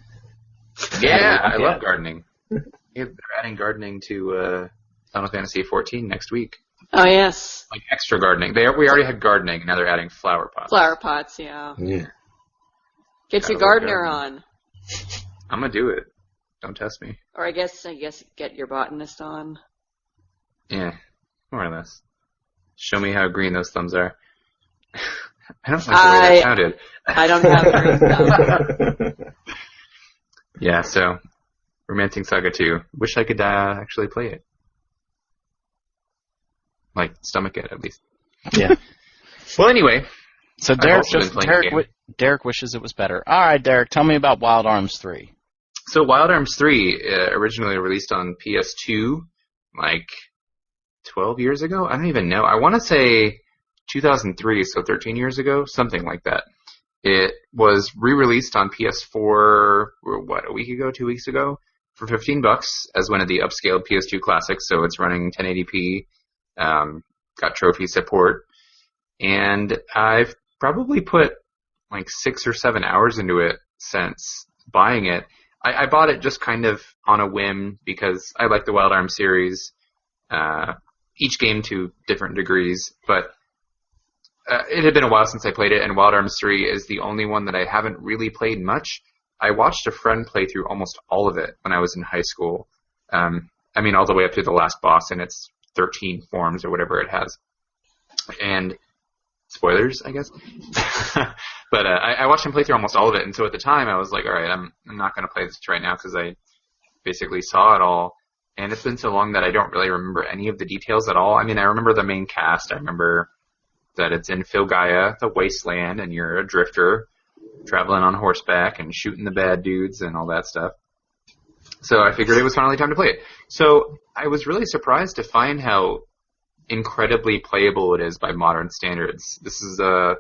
Yeah, I love gardening. Yeah, they're adding gardening to Final Fantasy XIV next week. Oh, yes. Like extra gardening. We already had gardening, now they're adding flower pots. Flower pots, yeah. Get your gardener on. I'm gonna do it. Don't test me. Or I guess get your botanist on. Yeah, more or less. Show me how green those thumbs are. I don't like the way that sounded. I don't have green thumbs. Yeah, so Romancing Saga 2. Wish I could actually play it. Like, stomach it, at least. Yeah. Well, anyway. So Derek wishes it was better. All right, Derek, tell me about Wild Arms 3. So Wild Arms 3 originally released on PS2 like 12 years ago? I don't even know. I want to say 2003, so 13 years ago, something like that. It was re-released on PS4, a week ago, 2 weeks ago, for $15 as one of the upscaled PS2 classics, so it's running 1080p, got trophy support, and I've probably put like 6 or 7 hours into it since buying it. I bought it just kind of on a whim because I like the Wild Arms series, each game to different degrees, but it had been a while since I played it, and Wild Arms 3 is the only one that I haven't really played much. I watched a friend play through almost all of it when I was in high school. I mean, all the way up to the last boss in its 13 forms or whatever it has. And spoilers, I guess. But I watched him play through almost all of it, and so at the time I was like, all right, I'm not going to play this right now because I basically saw it all. And it's been so long that I don't really remember any of the details at all. I mean, I remember the main cast. I remember that it's in Filgaia, the wasteland, and you're a drifter traveling on horseback and shooting the bad dudes and all that stuff. So I figured it was finally time to play it. So I was really surprised to find how incredibly playable it is by modern standards. This is a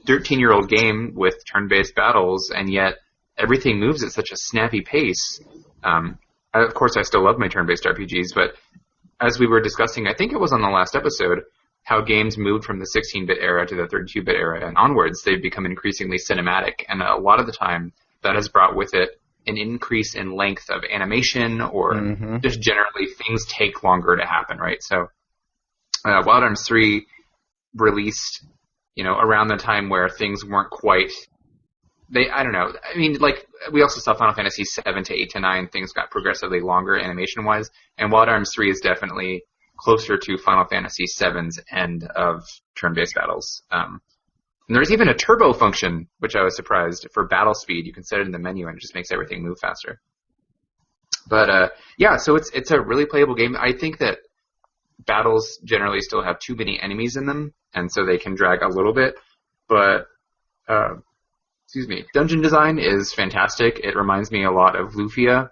13-year-old game with turn-based battles, and yet everything moves at such a snappy pace. Of course, I still love my turn-based RPGs, but as we were discussing, I think it was on the last episode, how games moved from the 16-bit era to the 32-bit era and onwards, they've become increasingly cinematic, and a lot of the time that has brought with it an increase in length of animation or just generally things take longer to happen, right? So Wild Arms 3 released, around the time where things weren't quite, I don't know. I mean, like, we also saw Final Fantasy 7 to 8 to 9, things got progressively longer animation-wise, and Wild Arms 3 is definitely closer to Final Fantasy VII's end of turn-based battles. And there's even a turbo function, which I was surprised, for battle speed. You can set it in the menu, and it just makes everything move faster. But yeah, so it's a really playable game. I think that battles generally still have too many enemies in them, and so they can drag a little bit. But dungeon design is fantastic. It reminds me a lot of Lufia.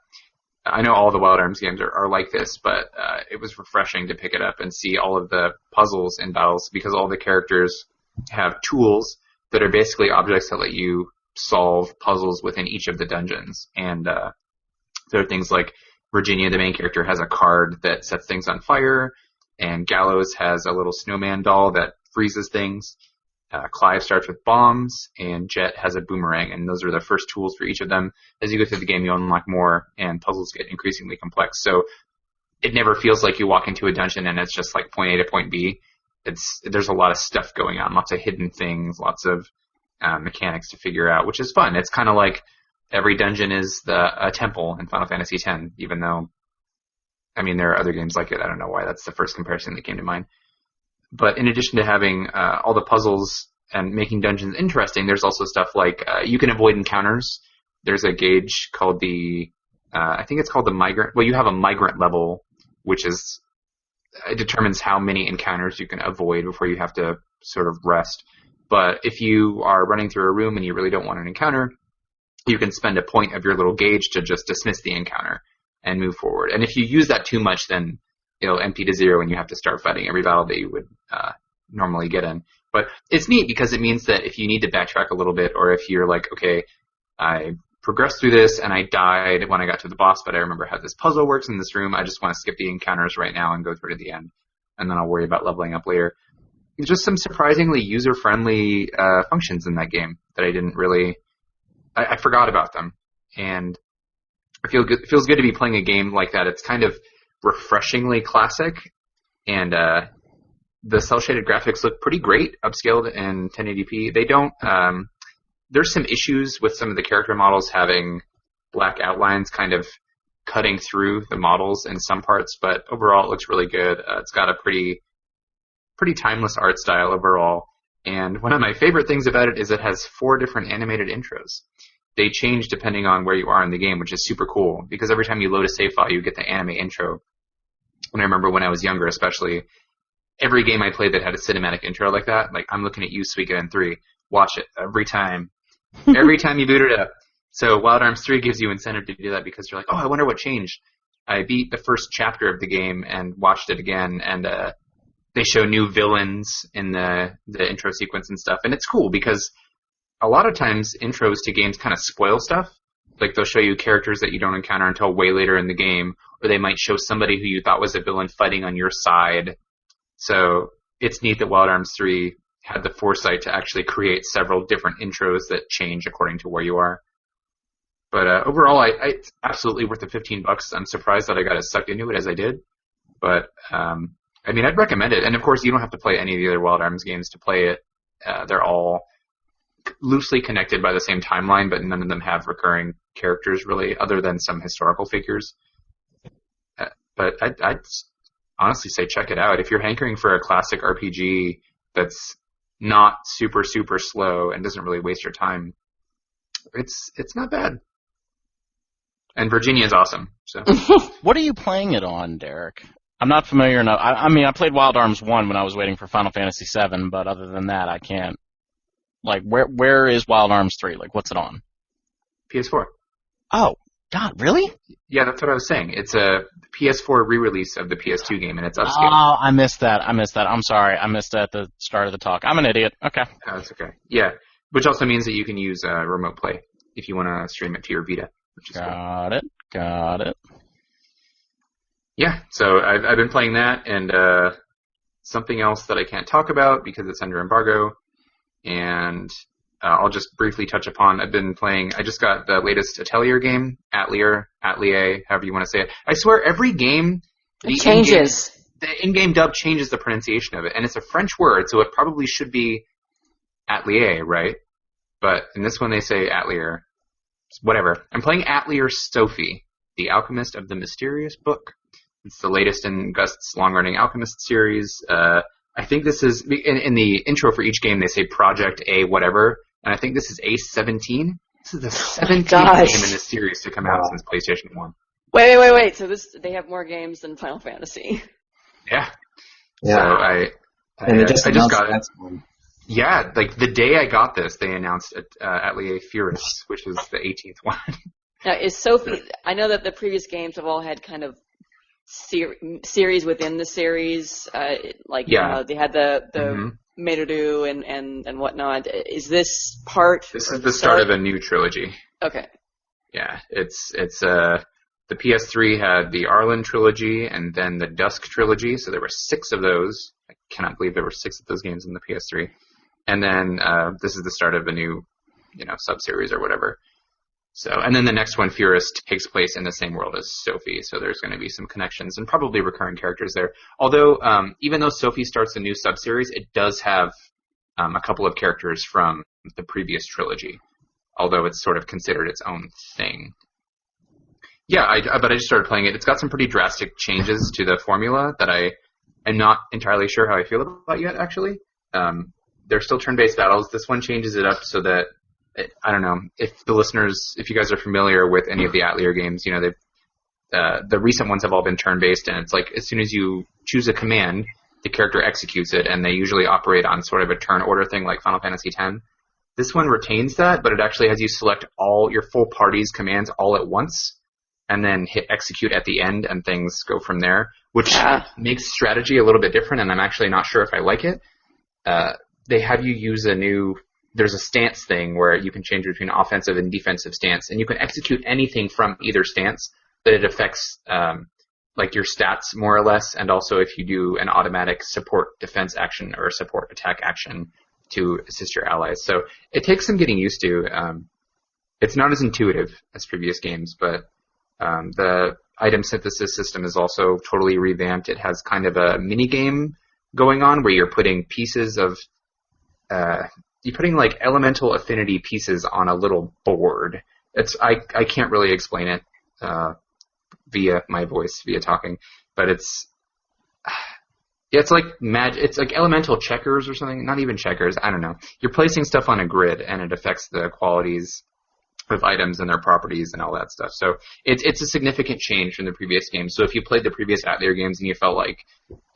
I know all the Wild Arms games are like this, but it was refreshing to pick it up and see all of the puzzles in battles, because all the characters have tools that are basically objects that let you solve puzzles within each of the dungeons. And there are things like Virginia, the main character, has a card that sets things on fire, and Gallows has a little snowman doll that freezes things. Clive starts with bombs, and Jet has a boomerang, and those are the first tools for each of them. As you go through the game, you unlock more, and puzzles get increasingly complex. So it never feels like you walk into a dungeon and it's just like point A to point B. There's a lot of stuff going on, lots of hidden things, lots of mechanics to figure out, which is fun. It's kind of like every dungeon is a temple in Final Fantasy X, even though, I mean, there are other games like it. I don't know why that's the first comparison that came to mind. But in addition to having all the puzzles and making dungeons interesting, there's also stuff like you can avoid encounters. There's a gauge called I think it's called the migrant. Well, you have a migrant level, which is it determines how many encounters you can avoid before you have to sort of rest. But if you are running through a room and you really don't want an encounter, you can spend a point of your little gauge to just dismiss the encounter and move forward. And if you use that too much, then it'll empty to zero and you have to start fighting every battle that you would normally get in. But it's neat because it means that if you need to backtrack a little bit, or if you're like, okay, I progressed through this and I died when I got to the boss, but I remember how this puzzle works in this room, I just want to skip the encounters right now and go through to the end, and then I'll worry about leveling up later. There's just some surprisingly user-friendly functions in that game that I didn't really... I forgot about them, and it feels good to be playing a game like that. It's kind of refreshingly classic, and the cel-shaded graphics look pretty great, upscaled in 1080p. They don't... there's some issues with some of the character models having black outlines kind of cutting through the models in some parts, but overall it looks really good. It's got a pretty timeless art style overall, and one of my favorite things about it is it has 4 different animated intros. They change depending on where you are in the game, which is super cool, because every time you load a save file, you get the anime intro. And I remember when I was younger, especially, every game I played that had a cinematic intro like that, like, I'm looking at you, Suikoden 3, watch it every time. Every time you boot it up. So Wild Arms 3 gives you incentive to do that, because you're like, oh, I wonder what changed. I beat the first chapter of the game and watched it again, and they show new villains in the intro sequence and stuff. And it's cool because a lot of times intros to games kind of spoil stuff. Like, they'll show you characters that you don't encounter until way later in the game, or they might show somebody who you thought was a villain fighting on your side. So it's neat that Wild Arms 3 had the foresight to actually create several different intros that change according to where you are. But overall, it's absolutely worth the $15. I'm surprised that I got as sucked into it as I did. But, I mean, I'd recommend it. And, of course, you don't have to play any of the other Wild Arms games to play it. They're all loosely connected by the same timeline, but none of them have recurring characters, really, other than some historical figures. But I'd honestly say check it out. If you're hankering for a classic RPG that's not super, super slow and doesn't really waste your time, it's not bad. And Virginia's awesome. So, what are you playing it on, Derek? I'm not familiar enough. I mean, I played Wild Arms 1 when I was waiting for Final Fantasy 7, but other than that, I can't. Like, where is Wild Arms 3? Like, what's it on? PS4. Oh, God, really? Yeah, that's what I was saying. It's a PS4 re-release of the PS2 game, and it's upscaled. Oh, I missed that. I'm sorry. I missed that at the start of the talk. I'm an idiot. Okay. Oh, that's okay. Yeah, which also means that you can use remote play if you want to stream it to your Vita, which is cool. Got it. Yeah, so I've been playing that, and something else that I can't talk about because it's under embargo, and I'll just briefly touch upon. I just got the latest Atelier game, Atelier, however you want to say it. I swear every game, it changes. The in-game dub changes the pronunciation of it, and it's a French word, so it probably should be Atelier, right? But in this one they say Atelier. Whatever. I'm playing Atelier Sophie, the Alchemist of the Mysterious Book. It's the latest in Gust's long-running Alchemist series. I I think this is in the intro for each game. They say Project A whatever, and I think this is A17. This is the 17th game in this series to come out since PlayStation 1. Wait. So they have more games than Final Fantasy. Yeah. Yeah. So I just got it. One. Yeah, like the day I got this, they announced Atelier Firis, which is the 18th one. Now, is Sophie? I know that the previous games have all had kind of series within the series, they had the Meiru and whatnot. Is this part? This is the start of a new trilogy. Okay. Yeah, it's the PS3 had the Arlen trilogy and then the Dusk trilogy, so there were 6 of those. I cannot believe there were 6 of those games in the PS3. And then this is the start of a new, sub-series or whatever. So, and then the next one, Firis, takes place in the same world as Sophie, so there's going to be some connections and probably recurring characters there. Although, even though Sophie starts a new sub-series, it does have a couple of characters from the previous trilogy, although it's sort of considered its own thing. Yeah, but I just started playing it. It's got some pretty drastic changes to the formula that I am not entirely sure how I feel about yet, actually. They're still turn-based battles. This one changes it up so that I don't know if you guys are familiar with any of the Atelier games, the recent ones have all been turn-based, and it's like as soon as you choose a command, the character executes it, and they usually operate on sort of a turn order thing like Final Fantasy X. This one retains that, but it actually has you select all your full party's commands all at once, and then hit execute at the end, and things go from there, which makes strategy a little bit different, and I'm actually not sure if I like it. They have you use there's a stance thing where you can change between offensive and defensive stance, and you can execute anything from either stance, but it affects your stats more or less, and also if you do an automatic support defense action or support attack action to assist your allies. So it takes some getting used to. It's not as intuitive as previous games, but the item synthesis system is also totally revamped. It has kind of a mini game going on where you're putting pieces of you're putting like elemental affinity pieces on a little board. I can't really explain it via my voice, via talking, but it's like it's like elemental checkers or something. Not even checkers. I don't know. You're placing stuff on a grid, and it affects the qualities of items and their properties and all that stuff. So it's a significant change from the previous game. So if you played the previous Atelier games and you felt like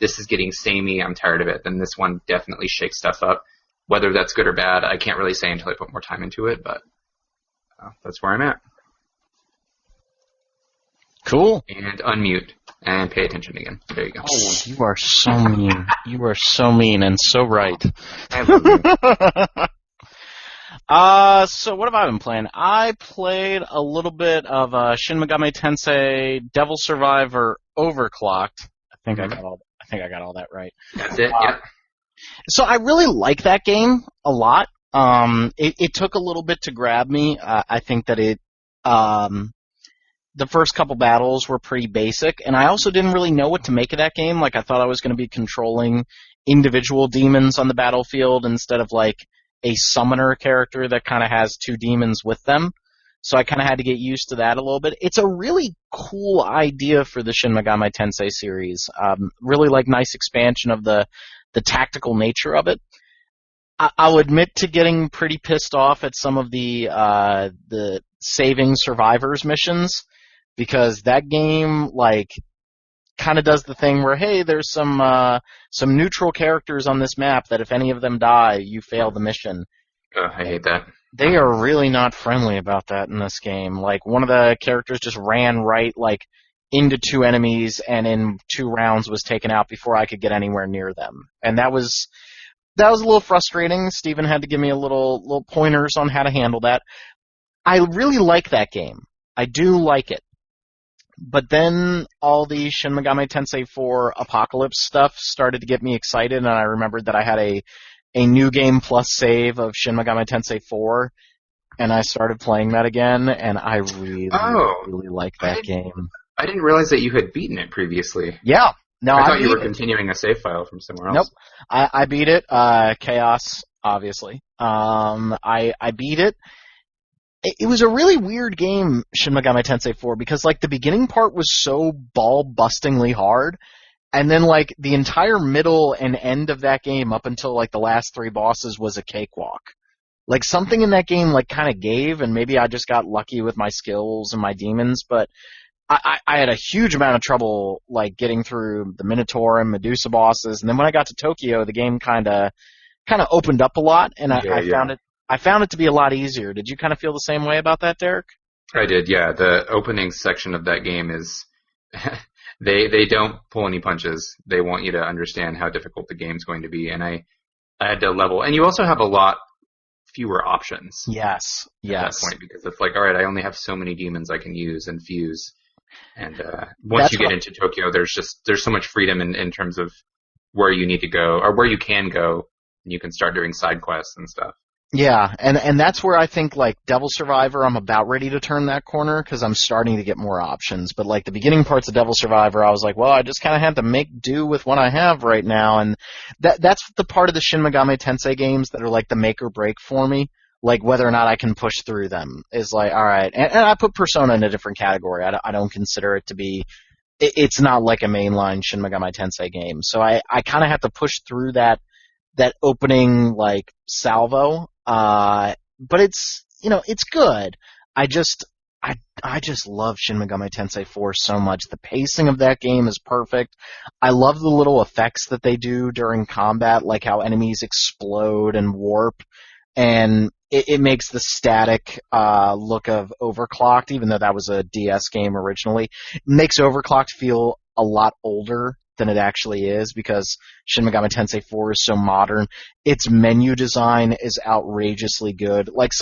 this is getting samey, I'm tired of it, then this one definitely shakes stuff up. Whether that's good or bad, I can't really say until I put more time into it, but that's where I'm at. Cool. And unmute and pay attention again. There you go. Oh, you are so mean. You are so mean and so right. I love you. So what have I been playing? I played a little bit of Shin Megami Tensei Devil Survivor Overclocked. I think I got all that right. That's it. Yeah. So I really like that game a lot. It took a little bit to grab me. I think that the first couple battles were pretty basic, and I also didn't really know what to make of that game. Like, I thought I was going to be controlling individual demons on the battlefield instead of like a summoner character that kind of has 2 demons with them. So I kind of had to get used to that a little bit. It's a really cool idea for the Shin Megami Tensei series. Really like nice expansion of the tactical nature of it. I'll admit to getting pretty pissed off at some of the saving survivors missions, because that game kind of does the thing where, hey, there's some neutral characters on this map that if any of them die, you fail the mission. I hate that. They are really not friendly about that in this game. Like, one of the characters just ran right into 2 enemies, and in 2 rounds was taken out before I could get anywhere near them. And that was a little frustrating. Steven had to give me a little pointers on how to handle that. I really like that game. I do like it. But then all the Shin Megami Tensei 4 Apocalypse stuff started to get me excited, and I remembered that I had a New Game Plus save of Shin Megami Tensei 4, and I started playing that again, and I really like that game. I didn't realize that you had beaten it previously. Yeah. No, I thought you were continuing a save file from somewhere else. Nope. I beat it. Chaos, obviously. I beat it. It was a really weird game, Shin Megami Tensei 4, because the beginning part was so ball-bustingly hard, And then, like, the entire middle and end of that game up until, like, the last 3 bosses was a cakewalk. Like, something in that game, like, kind of gave, and maybe I just got lucky with my skills and my demons, but I had a huge amount of trouble, like, getting through the Minotaur and Medusa bosses, and then when I got to Tokyo, the game kind of opened up a lot, and I found it to be a lot easier. Did you kind of feel the same way about that, Derek? I did, yeah. The opening section of that game is... They don't pull any punches. They want you to understand how difficult the game's going to be, and I had to level. And you also have a lot fewer options. Yes. At that point, because it's like, all right, I only have so many demons I can use and fuse. And once you get into Tokyo, there's so much freedom in terms of where you need to go or where you can go, and you can start doing side quests and stuff. Yeah, and that's where I think, like, Devil Survivor, I'm about ready to turn that corner because I'm starting to get more options. But, like, the beginning parts of Devil Survivor, I was like, well, I just kind of had to make do with what I have right now. And that's the part of the Shin Megami Tensei games that are, like, the make or break for me. Like, whether or not I can push through them is like, all right. And I put Persona in a different category. I don't consider it to be... It's not like a mainline Shin Megami Tensei game. So I kind of have to push through that opening, like, salvo. But it's good. I just love Shin Megami Tensei 4 so much. The pacing of that game is perfect. I love the little effects that they do during combat, like how enemies explode and warp, and it makes the static look of Overclocked, even though that was a DS game originally. It makes Overclocked feel a lot older than it actually is because Shin Megami Tensei 4 is so modern. Its menu design is outrageously good. Like,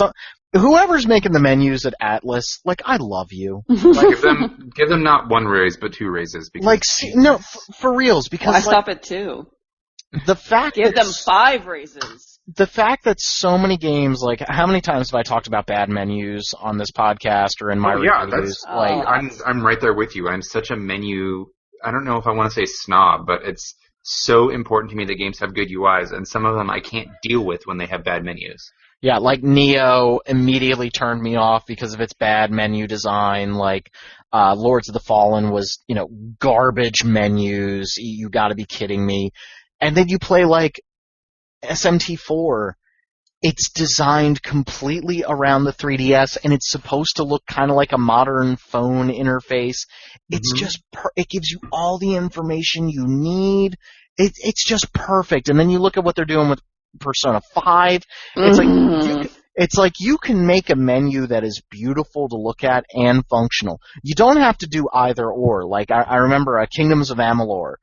whoever's making the menus at Atlus, like, I love you. Like, give them not 1 raise, but 2 raises. Because like, no, for reals. Because I stop at 2. The fact give them 5 raises. The fact that so many games, like, how many times have I talked about bad menus on this podcast or in my reviews? I'm right there with you. I'm such a menu. I don't know if I want to say snob, but it's so important to me that games have good UIs, and some of them I can't deal with when they have bad menus. Yeah, like Neo immediately turned me off because of its bad menu design. Like, Lords of the Fallen was, garbage menus. You gotta be kidding me. And then you play, like, SMT4. It's designed completely around the 3DS, and it's supposed to look kind of like a modern phone interface. It's just, it gives you all the information you need. It's just perfect. And then you look at what they're doing with Persona 5. It's like you can make a menu that is beautiful to look at and functional. You don't have to do either or. Like, I remember Kingdoms of Amalur.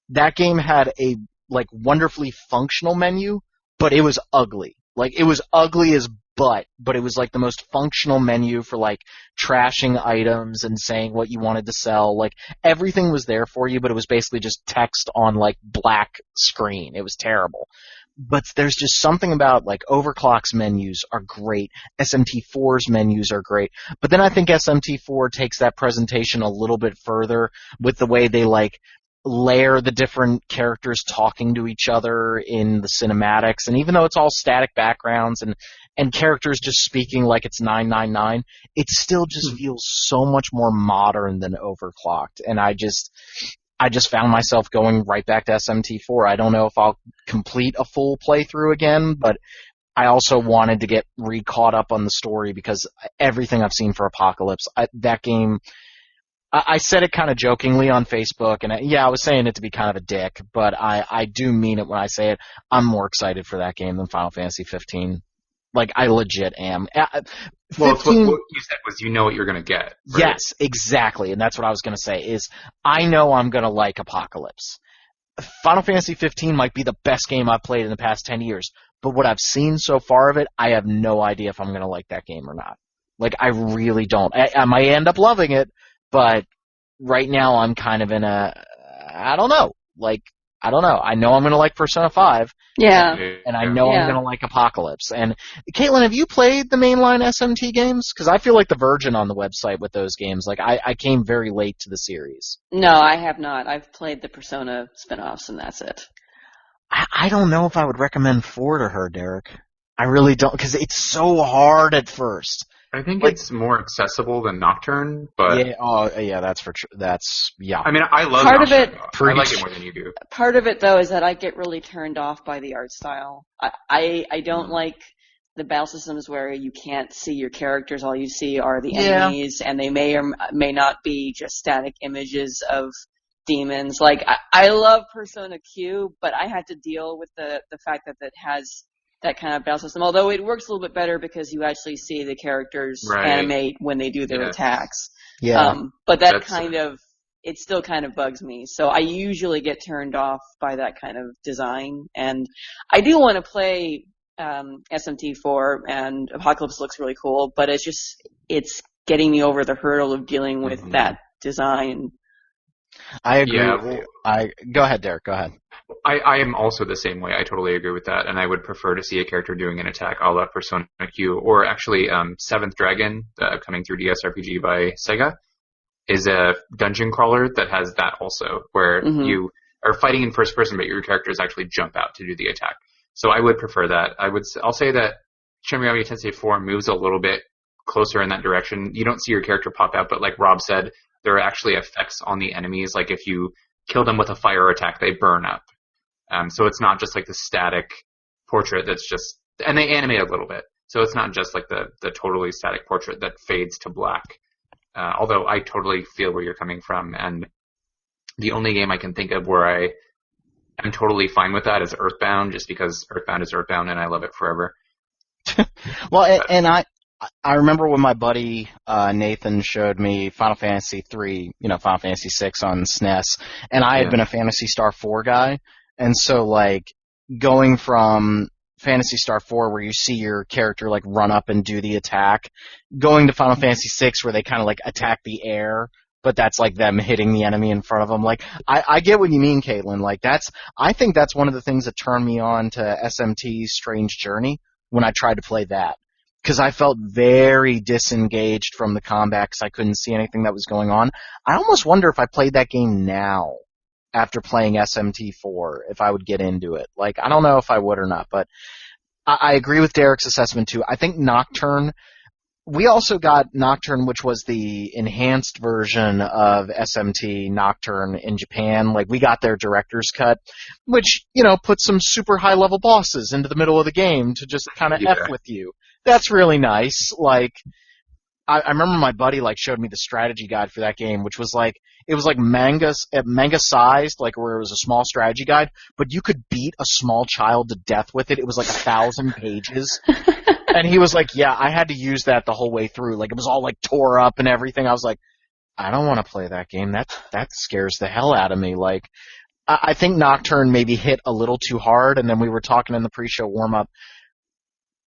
That game had a, like, wonderfully functional menu, but it was ugly. Like, it was ugly as butt, but it was, like, the most functional menu for, like, trashing items and saying what you wanted to sell. Like, everything was there for you, but it was basically just text on, like, black screen. It was terrible. But there's just something about, like, Overclock's menus are great. SMT4's menus are great. But then I think SMT4 takes that presentation a little bit further with the way they, like, layer the different characters talking to each other in the cinematics, and even though it's all static backgrounds and characters just speaking like it's 999, it still just feels so much more modern than Overclocked, and I just found myself going right back to SMT4. I don't know if I'll complete a full playthrough again, but I also wanted to get re-caught up on the story because everything I've seen for Apocalypse, that game... I said it kind of jokingly on Facebook, and I was saying it to be kind of a dick, but I do mean it when I say it. I'm more excited for that game than Final Fantasy 15. Like, I legit am. Well, what you said was you know what you're going to get. Right? Yes, exactly, and that's what I was going to say, is I know I'm going to like Apocalypse. Final Fantasy 15 might be the best game I've played in the past 10 years, but what I've seen so far of it, I have no idea if I'm going to like that game or not. Like, I really don't. I might end up loving it, but right now I'm kind of in I don't know. I know I'm going to like Persona 5. Yeah. And I know I'm going to like Apocalypse. And Caitlin, have you played the mainline SMT games? Because I feel like the virgin on the website with those games. Like, I came very late to the series. No, I have not. I've played the Persona spin-offs, and that's it. I don't know if I would recommend 4 to her, Derek. I really don't, because it's so hard at first. I think it's more accessible than Nocturne, but that's for yeah. I mean, I love part Nocturne. of it. I like it more than you do. Part of it, though, is that I get really turned off by the art style. I don't like the battle systems where you can't see your characters. All you see are the enemies, and they may or may not be just static images of demons. Like, I love Persona Q, but I had to deal with the fact that it has that kind of battle system. Although it works a little bit better because you actually see the characters animate when they do their attacks. Yeah. But that kind of, it still kind of bugs me. So I usually get turned off by that kind of design. And I do want to play SMT4, and Apocalypse looks really cool, but it's getting me over the hurdle of dealing with that design. I agree. Go ahead, Derek. Go ahead. I am also the same way. I totally agree with that, and I would prefer to see a character doing an attack a la Persona Q, or actually Seventh Dragon, coming through DS RPG by Sega, is a dungeon crawler that has that also, where you are fighting in first person, but your characters actually jump out to do the attack. So I would prefer that. I'll say that Shin Megami Tensei 4 moves a little bit closer in that direction. You don't see your character pop out, but like Rob said, there are actually effects on the enemies. Like if you kill them with a fire attack, they burn up. So it's not just like the static portrait that's just, and they animate a little bit. So it's not just like the totally static portrait that fades to black. Although I totally feel where you're coming from. And the only game I can think of where I am totally fine with that is Earthbound, just because Earthbound is Earthbound and I love it forever. Well, and I remember when my buddy Nathan showed me Final Fantasy 3, Final Fantasy 6 on SNES, and I had been a Phantasy Star 4 guy, and so like going from Phantasy Star 4 where you see your character like run up and do the attack, going to Final Fantasy 6 where they kind of like attack the air, but that's like them hitting the enemy in front of them. Like I get what you mean, Caitlin. Like I think that's one of the things that turned me on to SMT's Strange Journey when I tried to play that. Because I felt very disengaged from the combat because I couldn't see anything that was going on. I almost wonder if I played that game now, after playing SMT4, if I would get into it. Like, I don't know if I would or not, but I agree with Derek's assessment too. I think Nocturne, we also got Nocturne, which was the enhanced version of SMT Nocturne in Japan. Like, we got their director's cut, which, puts some super high-level bosses into the middle of the game to just kind of F with you. That's really nice. Like, I remember my buddy showed me the strategy guide for that game, which was it was manga sized, where it was a small strategy guide, but you could beat a small child to death with it. It was 1,000 pages. And he was like, yeah, I had to use that the whole way through. It was all tore up and everything. I was like, I don't want to play that game. That scares the hell out of me. I think Nocturne maybe hit a little too hard, and then we were talking in the pre-show warm-up.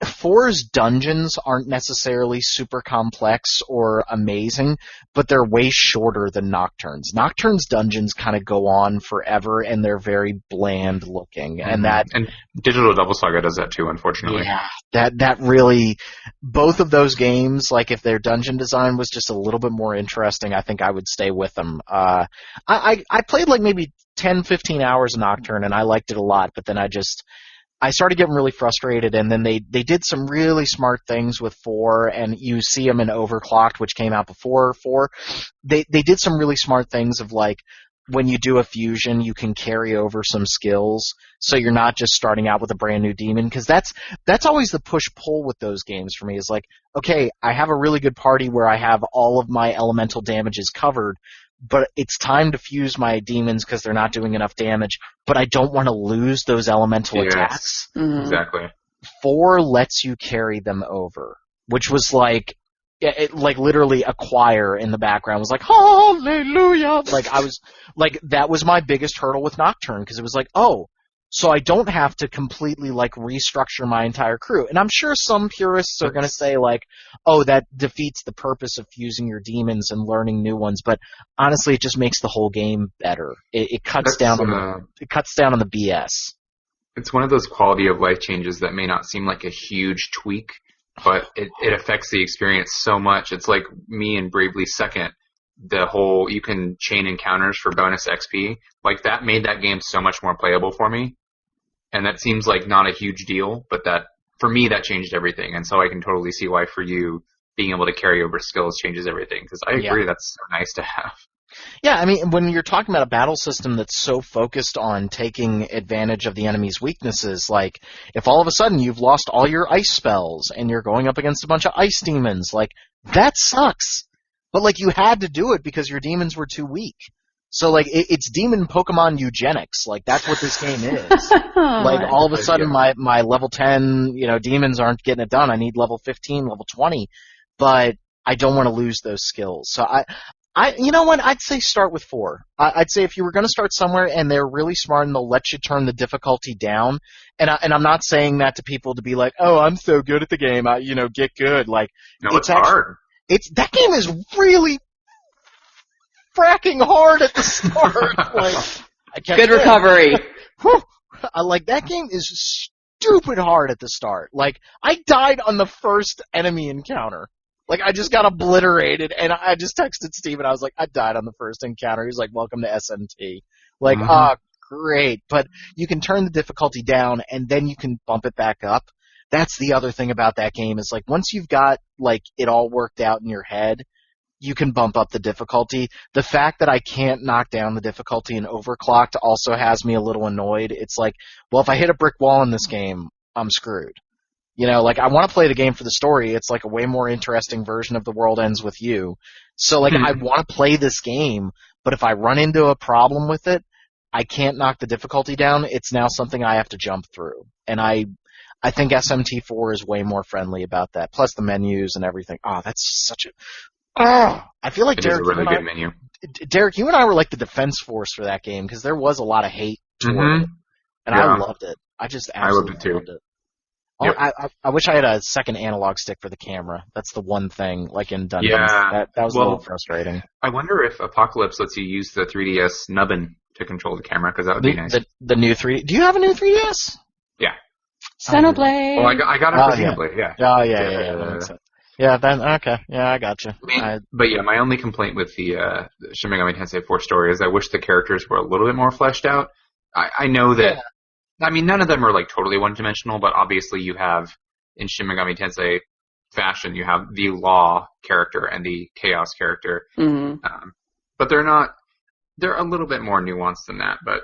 4's dungeons aren't necessarily super complex or amazing, but they're way shorter than Nocturne's. Nocturne's dungeons kind of go on forever, and they're very bland looking. And Digital Double Saga does that too, unfortunately. Yeah, that really, both of those games, if their dungeon design was just a little bit more interesting, I think I would stay with them. I played maybe 10, 15 hours of Nocturne, and I liked it a lot, but then I started getting really frustrated, and then they did some really smart things with 4, and you see them in Overclocked, which came out before 4. They did some really smart things of when you do a fusion, you can carry over some skills, so you're not just starting out with a brand new demon, because that's always the push-pull with those games for me, is okay, I have a really good party where I have all of my elemental damages covered, but it's time to fuse my demons because they're not doing enough damage, but I don't want to lose those elemental attacks. Mm-hmm. Exactly. 4 lets you carry them over, which was literally a choir in the background was hallelujah. That was my biggest hurdle with Nocturne, because it was so I don't have to completely restructure my entire crew. And I'm sure some purists are going to say that defeats the purpose of fusing your demons and learning new ones. But honestly, it just makes the whole game better. It cuts down on the BS. It's one of those quality of life changes that may not seem like a huge tweak, but it affects the experience so much. It's like me and Bravely Second. The whole, you can chain encounters for bonus XP. That made that game so much more playable for me. And that seems not a huge deal, but that, for me, that changed everything. And so I can totally see why for you, being able to carry over skills changes everything. Because I agree, that's so nice to have. Yeah, I mean, when you're talking about a battle system that's so focused on taking advantage of the enemy's weaknesses, like, if all of a sudden you've lost all your ice spells and you're going up against a bunch of ice demons, like, that sucks. But, like, you had to do it because your demons were too weak. So, like, it's demon Pokemon eugenics. Like, that's what this game is. Like, all of a sudden my level 10, demons aren't getting it done. I need level 15, level 20. But I don't want to lose those skills. So you know what? I'd say start with 4. I'd say if you were going to start somewhere and they're really smart and they'll let you turn the difficulty down, and I'm not saying that to people to be like, oh, I'm so good at the game, get good. Like, no, it's hard. That game is really fracking hard at the start. Like, good recovery. Like, that game is stupid hard at the start. Like, I died on the first enemy encounter. Like, I just got obliterated, and I just texted Steve, and I was like, I died on the first encounter. He's like, welcome to SMT. Like, great. But you can turn the difficulty down, and then you can bump it back up. That's the other thing about that game, is, like, once you've got, like, it all worked out in your head, you can bump up the difficulty. The fact that I can't knock down the difficulty in Overclocked also has me a little annoyed. It's like, well, if I hit a brick wall in this game, I'm screwed. Like, I want to play the game for the story. It's like a way more interesting version of The World Ends With You. So, like, I want to play this game, but if I run into a problem with it, I can't knock the difficulty down. It's now something I have to jump through. And I think SMT4 is way more friendly about that. Plus the menus and everything. Oh, that's such a... Oh, I feel like Derek, is a really good menu. Derek, you and I were like the defense force for that game, because there was a lot of hate toward it. And I loved it. I just absolutely loved it. Yep. I wish I had a second analog stick for the camera. That's the one thing, like in Dungeons. Yeah. That was a little frustrating. I wonder if Apocalypse lets you use the 3DS nubbin to control the camera, because that would be nice. The new 3D. Do you have a new 3DS? Yeah. Xenoblade. Well, I got it for Xenoblade, yeah. Oh, yeah. Yeah, then, okay. Yeah, I got you. But yeah, my only complaint with the Shin Megami Tensei 4 story is I wish the characters were a little bit more fleshed out. I know that... Yeah. I mean, none of them are like totally one-dimensional, but obviously you have, in Shin Megami Tensei fashion, you have the Law character and the Chaos character. Mm-hmm. But they're a little bit more nuanced than that, but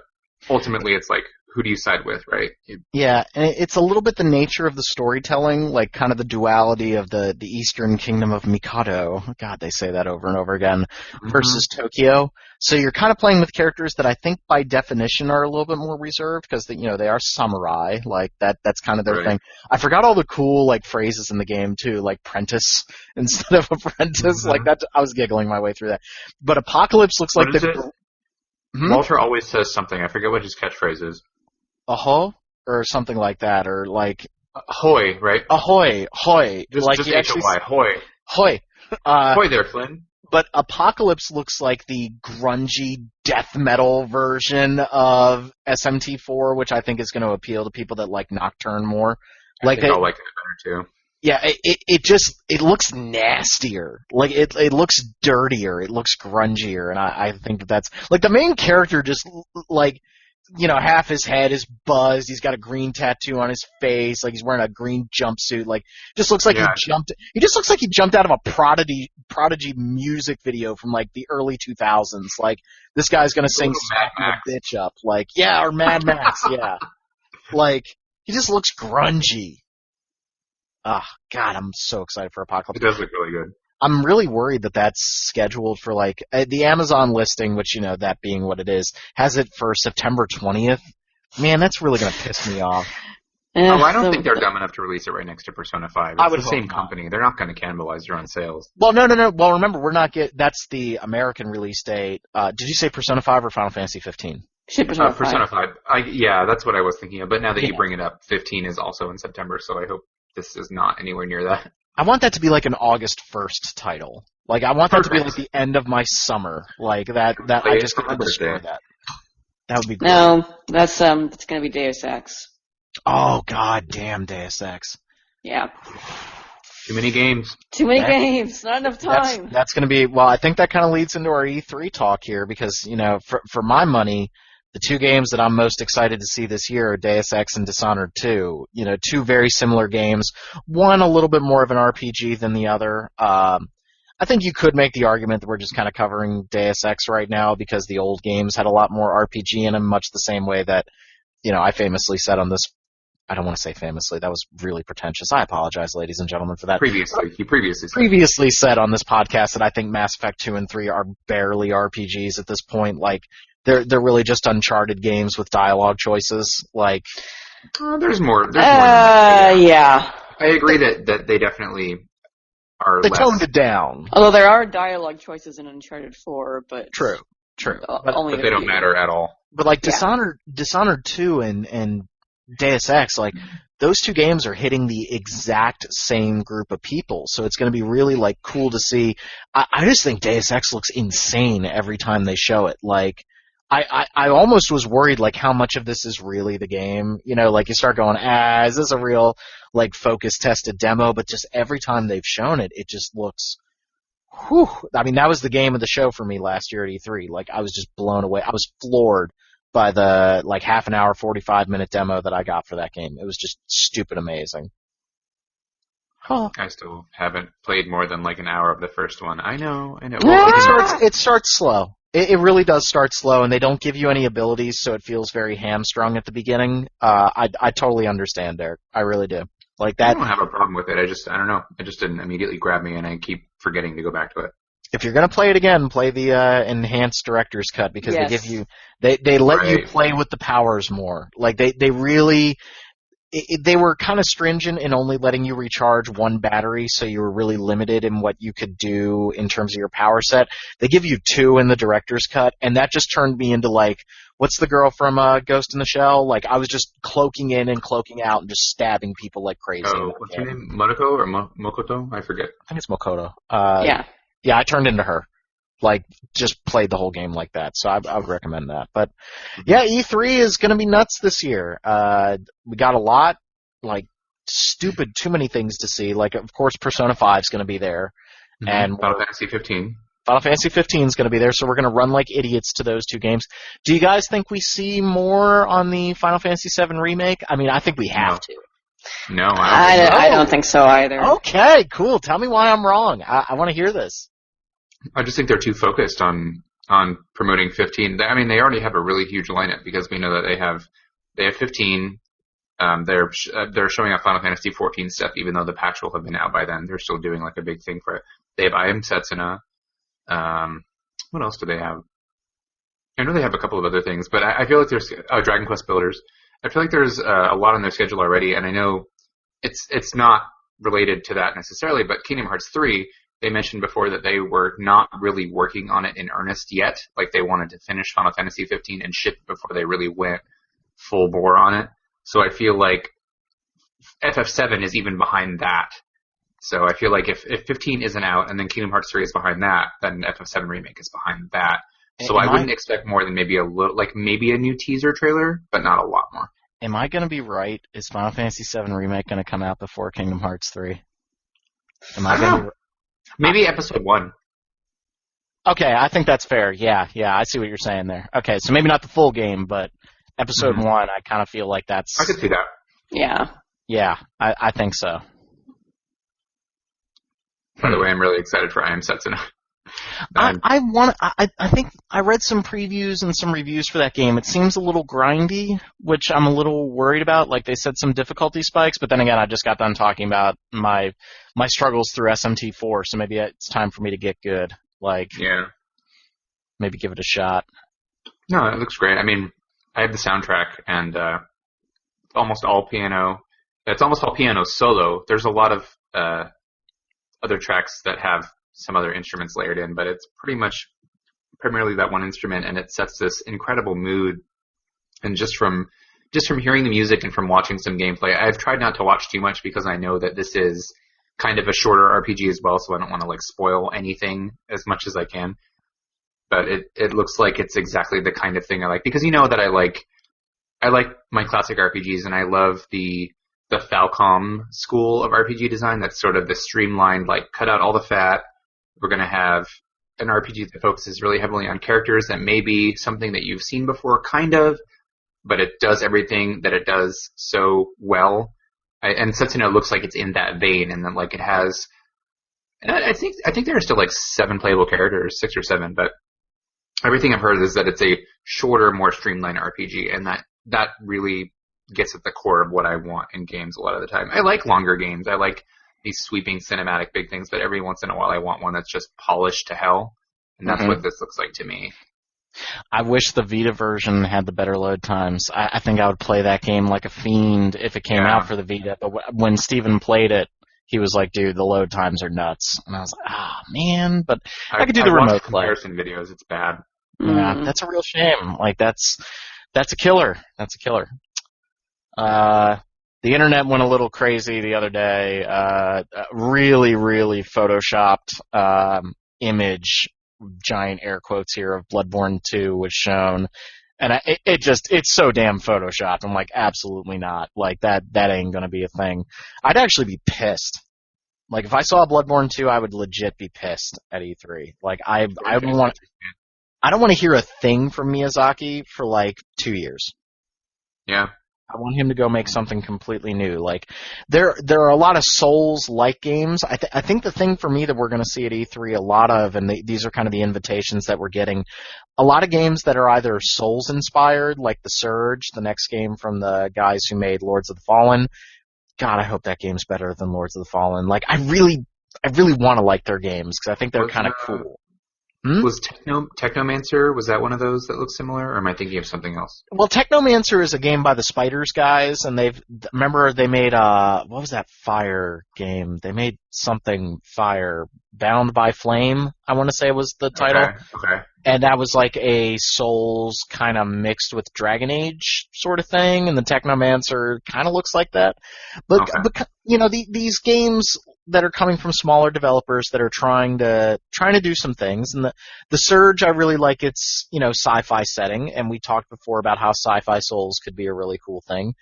ultimately it's like, who do you side with, right? Yeah, and it's a little bit the nature of the storytelling, like kind of the duality of the Eastern Kingdom of Mikado. God, they say that over and over again, versus Tokyo. So you're kind of playing with characters that I think by definition are a little bit more reserved, because they are samurai, like that's kind of their thing. I forgot all the cool like phrases in the game too, like prentice instead of apprentice, like that. I was giggling my way through that. But Apocalypse looks like Walter always says something. I forget what his catchphrase is. Ahoy? Or something like that, or like... Ahoy, right? Ahoy, hoy. Just H-O-Y, hoy. Hoy. Hoy there, Flynn. But Apocalypse looks like the grungy death metal version of SMT4, which I think is going to appeal to people that like Nocturne more. I think I'll like it better, too. Yeah, it looks nastier. Like, it looks dirtier. It looks grungier, and I think that's... Like, the main character just, like... half his head is buzzed. He's got a green tattoo on his face. Like, he's wearing a green jumpsuit. Like, just looks like he just looks like he jumped out of a Prodigy music video from, like, the early 2000s. Like, this guy's gonna sing Smack the Bitch Up. Like, yeah, or Mad Max, yeah. Like, he just looks grungy. Ah, God, I'm so excited for Apocalypse. It does look really good. I'm really worried that that's scheduled for, like, the Amazon listing, which, that being what it is, has it for September 20th. Man, that's really going to piss me off. I don't think they're dumb enough to release it right next to Persona 5. It's the same company. They're not going to cannibalize their own sales. Well, no. Well, remember, that's the American release date. Did you say Persona 5 or Final Fantasy 15? Persona 5. Yeah, that's what I was thinking of. But now that you bring it up, 15 is also in September, so I hope this is not anywhere near that. I want that to be like an August 1st title. Like, I want that to be like the end of my summer. Like, that I just get to destroy that. That would be great. No, that's going to be Deus Ex. Oh, god damn Deus Ex. Yeah. Too many games. Games. Not enough time. That's going to be... Well, I think that kind of leads into our E3 talk here, because, for my money, the two games that I'm most excited to see this year are Deus Ex and Dishonored 2. You know, two very similar games. One a little bit more of an RPG than the other. I think you could make the argument that we're just kind of covering Deus Ex right now because the old games had a lot more RPG in them, much the same way that, you know, I famously said on this, I don't want to say famously, that was really pretentious. I apologize, ladies and gentlemen, for that. He previously said on this podcast that I think Mass Effect 2 and 3 are barely RPGs at this point. Like, they're really just Uncharted games with dialogue choices. Like, there's more. There's more than that, yeah. I agree that they definitely are. They less. toned it down. Although there are dialogue choices in Uncharted 4, but True. But they don't matter at all. But like Dishonored 2 and Deus Ex, like, those two games are hitting the exact same group of people, so it's going to be really, like, cool to see. I just think Deus Ex looks insane every time they show it. Like, I almost was worried, like, how much of this is really the game. You know, like, you start going, is this a real, like, focus-tested demo? But just every time they've shown it, it just looks, whew. I mean, that was the game of the show for me last year at E3. Like, I was just blown away. I was floored by the, like, half an hour, 45-minute demo that I got for that game. It was just stupid amazing. Huh. I still haven't played more than, like, an hour of the first one. I know. Well, it starts slow. It really does start slow, and they don't give you any abilities, so it feels very hamstrung at the beginning. I totally understand, Derek. I really do. Like that. I don't have a problem with it. I don't know. It just didn't immediately grab me, and I keep forgetting to go back to it. If you're gonna play it again, play the enhanced director's cut because they give you they let you play with the powers more. Like they really they were kind of stringent in only letting you recharge one battery, so you were really limited in what you could do in terms of your power set. They give you two in the director's cut, and that just turned me into, like, what's the girl from Ghost in the Shell? Like, I was just cloaking in and cloaking out and just stabbing people like crazy. Oh, what's her name? Monaco or Mokoto? I forget. I think it's Mokoto. Yeah, I turned into her. Like, just played the whole game like that. So I would recommend that. But, yeah, E3 is going to be nuts this year. We got a lot, like, too many things to see. Like, of course, Persona 5 is going to be there. Mm-hmm. And Final Fantasy 15. Final Fantasy 15 is going to be there, so we're going to run like idiots to those two games. Do you guys think we see more on the Final Fantasy 7 remake? I mean, I think we have to. No, I don't think so either. Okay, cool. Tell me why I'm wrong. I want to hear this. I just think they're too focused on promoting 15. I mean, they already have a really huge lineup because we know that they have 15. They're showing off Final Fantasy 14 stuff, even though the patch will have been out by then. They're still doing like a big thing for it. They have I Am Setsuna. What else do they have? I know they have a couple of other things, but I feel like there's Dragon Quest Builders. I feel like there's a lot on their schedule already, and I know it's not related to that necessarily, but Kingdom Hearts 3, they mentioned before that they were not really working on it in earnest yet. Like, they wanted to finish Final Fantasy 15 and ship before they really went full bore on it. So I feel like FF7 is even behind that. So I feel like if 15 isn't out and then Kingdom Hearts 3 is behind that, then FF7 Remake is behind that. So I wouldn't expect more than maybe maybe a new teaser trailer, but not a lot more. Am I going to be right? Is Final Fantasy 7 Remake going to come out before Kingdom Hearts 3? Am I going to? Maybe episode 1. Okay, I think that's fair. Yeah, I see what you're saying there. Okay, so maybe not the full game, but episode 1, I kind of feel like that's. I could see that. Yeah. Yeah, I think so. By the way, I'm really excited for I Am Setsuna. I think I read some previews and some reviews for that game. It seems a little grindy, which I'm a little worried about. Like, they said some difficulty spikes, but then again, I just got done talking about my struggles through SMT4, so maybe it's time for me to get good. Like, maybe give it a shot. No, it looks great. I mean, I have the soundtrack, and almost all piano. It's almost all piano solo. There's a lot of other tracks that have some other instruments layered in, but it's pretty much primarily that one instrument, and it sets this incredible mood. And just from hearing the music and from watching some gameplay, I've tried not to watch too much because I know that this is kind of a shorter RPG as well, so I don't want to like spoil anything as much as I can. But it looks like it's exactly the kind of thing I like, because you know that I like my classic RPGs, and I love the Falcom school of RPG design. That's sort of the streamlined, like, cut out all the fat. We're going to have an RPG that focuses really heavily on characters that may be something that you've seen before, kind of, but it does everything that it does so well. And Setsuna looks like it's in that vein, and then like it has. And I think there are still like 7 playable characters, 6 or 7, but everything I've heard is that it's a shorter, more streamlined RPG, and that really gets at the core of what I want in games a lot of the time. I like longer games. I like these sweeping cinematic big things, but every once in a while I want one that's just polished to hell, and that's what this looks like to me. I wish the Vita version had the better load times. I think I would play that game like a fiend if it came out for the Vita, but when Steven played it, he was like, dude, the load times are nuts. And I was like, man, but I could do the remote play. Comparison videos, it's bad. Yeah, that's a real shame. Like, that's a killer. That's a killer. The internet went a little crazy the other day. Really, really photoshopped image, giant air quotes here, of Bloodborne 2 was shown. And it's so damn photoshopped. I'm like, absolutely not. Like, that ain't gonna be a thing. I'd actually be pissed. Like, if I saw Bloodborne 2, I would legit be pissed at E3. Like, I don't want to hear a thing from Miyazaki for like 2 years. Yeah. I want him to go make something completely new. Like, there are a lot of Souls-like games. I think the thing for me that we're going to see at E3 a lot of, and these are kind of the invitations that we're getting, a lot of games that are either Souls-inspired, like The Surge, the next game from the guys who made Lords of the Fallen. God, I hope that game's better than Lords of the Fallen. Like, I really want to like their games, because I think they're kind of cool. Was Technomancer, was that one of those that looks similar, or am I thinking of something else? Well, Technomancer is a game by the Spiders guys, and they made what was that fire game? They made something fire, Bound by Flame, I want to say was the title. Okay. And that was like a Souls kind of mixed with Dragon Age sort of thing, and the Technomancer kind of looks like that. But you know, these games that are coming from smaller developers that are trying to do some things, and the Surge, I really like its, you know, sci-fi setting, and we talked before about how sci-fi Souls could be a really cool thing.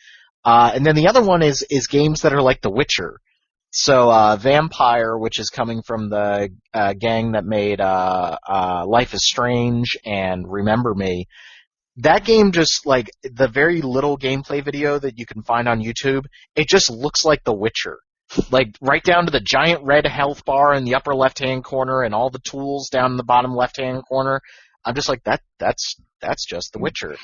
And then the other one is games that are like The Witcher. So Vampire, which is coming from the gang that made Life is Strange and Remember Me. That game, just like the very little gameplay video that you can find on YouTube, it just looks like The Witcher. Like, right down to the giant red health bar in the upper left-hand corner and all the tools down in the bottom left-hand corner. I'm just like, that's just The Witcher.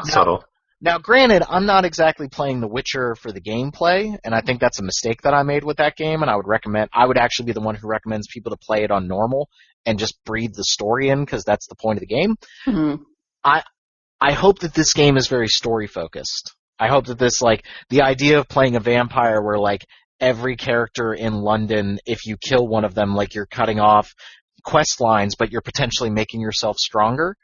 Subtle. Now, granted, I'm not exactly playing The Witcher for the gameplay, and I think that's a mistake that I made with that game, and I would actually be the one who recommends people to play it on normal and just breathe the story in, because that's the point of the game. Mm-hmm. I hope that this game is very story-focused. I hope that this, like, the idea of playing a vampire where, like, every character in London, if you kill one of them, like, you're cutting off quest lines, but you're potentially making yourself stronger.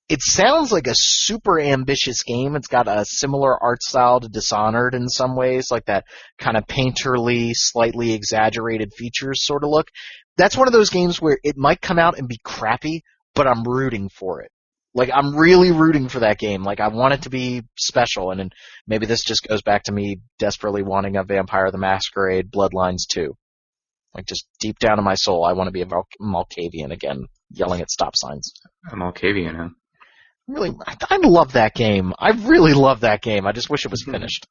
It sounds like a super ambitious game. It's got a similar art style to Dishonored in some ways, like that kind of painterly, slightly exaggerated features sort of look. That's one of those games where it might come out and be crappy, but I'm rooting for it. Like, I'm really rooting for that game. Like, I want it to be special, and maybe this just goes back to me desperately wanting a Vampire the Masquerade Bloodlines 2. Like, just deep down in my soul, I want to be a Malkavian again, yelling at stop signs. A Malkavian, huh? Really, I love that game. I really love that game. I just wish it was finished.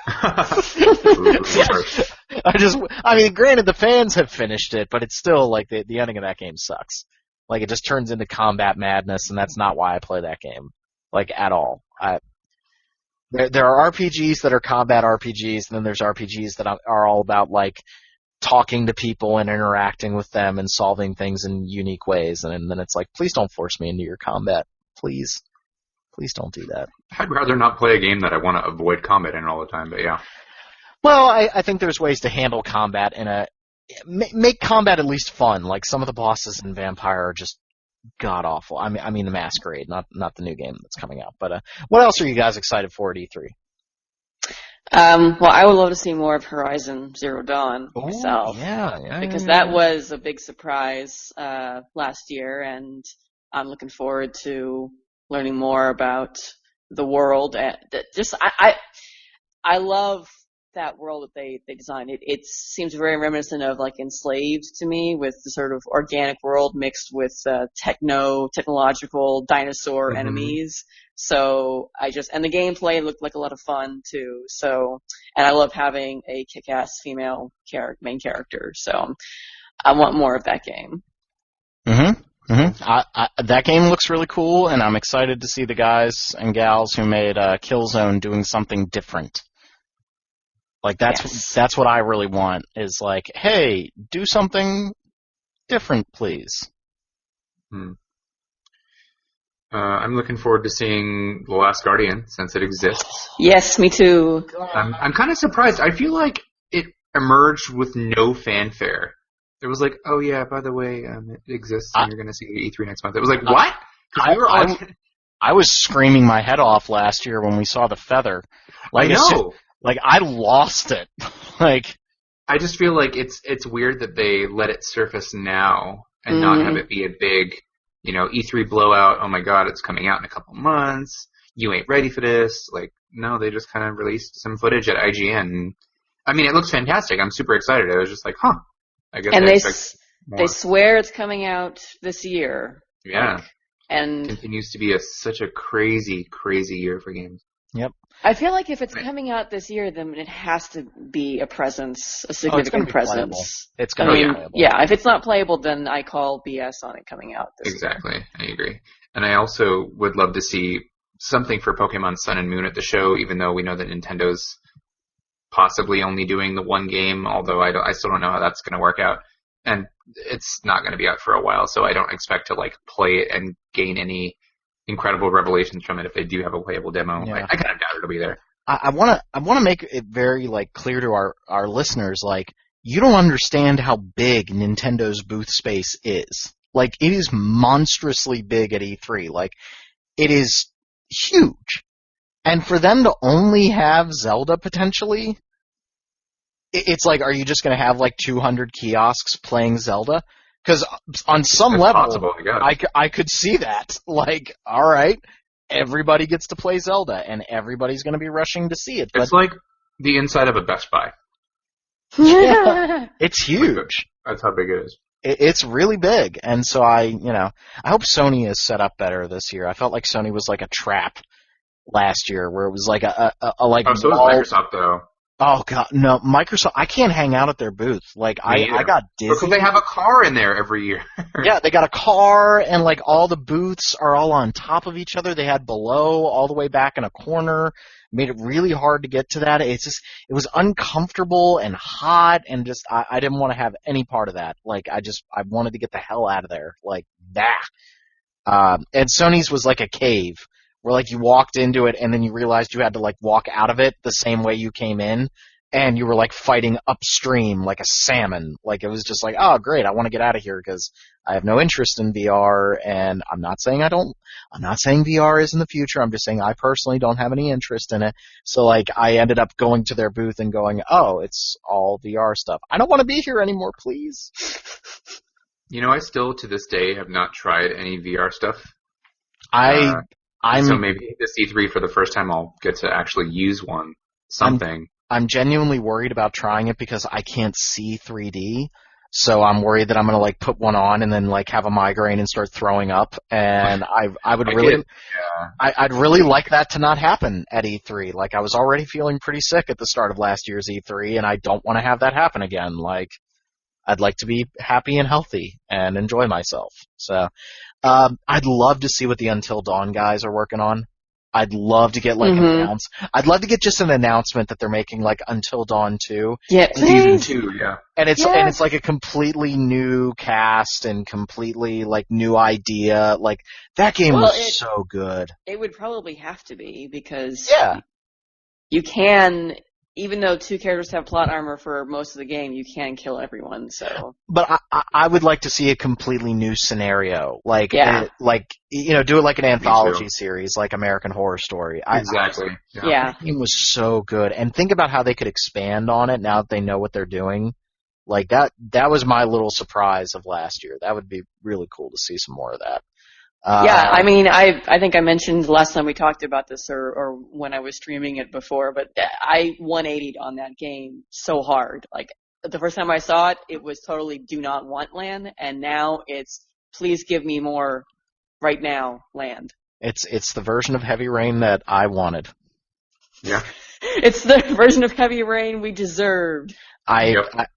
I mean, granted, the fans have finished it, but it's still, like, the ending of that game sucks. Like, it just turns into combat madness, and that's not why I play that game. Like, at all. There are RPGs that are combat RPGs, and then there's RPGs that are all about, like, talking to people and interacting with them and solving things in unique ways, and then it's like, please don't force me into your combat. Please don't do that. I'd rather not play a game that I want to avoid combat in all the time, but yeah. Well, I think there's ways to handle combat make combat at least fun. Like, some of the bosses in Vampire are just god-awful. I mean the Masquerade, not the new game that's coming out. But what else are you guys excited for at E3? Well, I would love to see more of Horizon Zero Dawn myself. Yeah. Because that was a big surprise last year, and I'm looking forward to learning more about the world. And I love that world that they designed. It seems very reminiscent of like Enslaved to me, with the sort of organic world mixed with technological dinosaur enemies. So and the gameplay looked like a lot of fun too. So, and I love having a kick-ass female main character. So I want more of that game. That game looks really cool, and I'm excited to see the guys and gals who made Killzone doing something different. Like that's what I really want, is like, hey, do something different, please. I'm looking forward to seeing The Last Guardian, since it exists. Yes, me too. I'm kind of surprised. I feel like it emerged with no fanfare. It was like, oh yeah, by the way, it exists, and you're going to see it at E3 next month. It was like, what? I was screaming my head off last year when we saw the feather. Like, I know. I lost it. I just feel like it's weird that they let it surface now and not have it be a big, E3 blowout. Oh my god, it's coming out in a couple months. You ain't ready for this. Like, no, they just kind of released some footage at IGN. I mean, it looks fantastic. I'm super excited. I was just like, huh. I guess and they swear it's coming out this year. Yeah. And it continues to be such a crazy, crazy year for games. Yep. I feel like if it's coming out this year, then it has to be a significant presence. It's going to be playable. Yeah, if it's not playable, then I call BS on it coming out this year. Exactly. I agree. And I also would love to see something for Pokemon Sun and Moon at the show, even though we know that Nintendo's possibly only doing the one game, although I still don't know how that's going to work out. And it's not going to be out for a while, so I don't expect to play it and gain any incredible revelations from it if they do have a playable demo. Yeah. I kind of doubt it'll be there. I want to make it very clear to our listeners, you don't understand how big Nintendo's booth space is. It is monstrously big at E3. It is huge. And for them to only have Zelda potentially, it's are you just going to have 200 kiosks playing Zelda? Because on some level, possible, I could see that. All right, everybody gets to play Zelda, and everybody's going to be rushing to see it. It's like the inside of a Best Buy. Yeah, it's huge. That's how big it is. It's really big, and so I hope Sony is set up better this year. I felt like Sony was like a trap last year, where it was like a so is Microsoft though. Oh god, no! Microsoft, I can't hang out at their booth. I got dizzy. Because they have a car in there every year. Yeah, they got a car, and all the booths are all on top of each other. They had below all the way back in a corner. Made it really hard to get to that. It was uncomfortable and hot, and just I didn't want to have any part of that. I wanted to get the hell out of there. And Sony's was like a cave, where you walked into it and then you realized you had to walk out of it the same way you came in, and you were fighting upstream like a salmon. It was just oh great, I want to get out of here because I have no interest in VR, and I'm not saying VR is in the future. I'm just saying I personally don't have any interest in it. So I ended up going to their booth and going, oh, it's all VR stuff. I don't want to be here anymore, please. I still to this day have not tried any VR stuff. So maybe this E3 for the first time I'll get to actually use one. I'm genuinely worried about trying it because I can't see 3D. So I'm worried that I'm going to put one on and then have a migraine and start throwing up. And I'd really like that to not happen at E3. I was already feeling pretty sick at the start of last year's E3, and I don't want to have that happen again. I'd like to be happy and healthy and enjoy myself. So I'd love to see what the Until Dawn guys are working on. I'd love to get I'd love to get just an announcement that they're making Until Dawn 2. Yeah, Season 2, yeah. And it's a completely new cast and completely new idea. That game was so good. It would probably have to be because you can, even though two characters have plot armor for most of the game, you can kill everyone. So, but I would like to see a completely new scenario, do it like an anthology series, like American Horror Story. Exactly. Yeah. The game was so good, and think about how they could expand on it now that they know what they're doing. That was my little surprise of last year. That would be really cool to see some more of that. Yeah, I mean, I think I mentioned last time we talked about this, or when I was streaming it before, but I 180'd on that game so hard. Like, the first time I saw it, it was totally do not want land, and now it's please give me more right now land. It's the version of Heavy Rain that I wanted. Yeah. It's the version of Heavy Rain we deserved.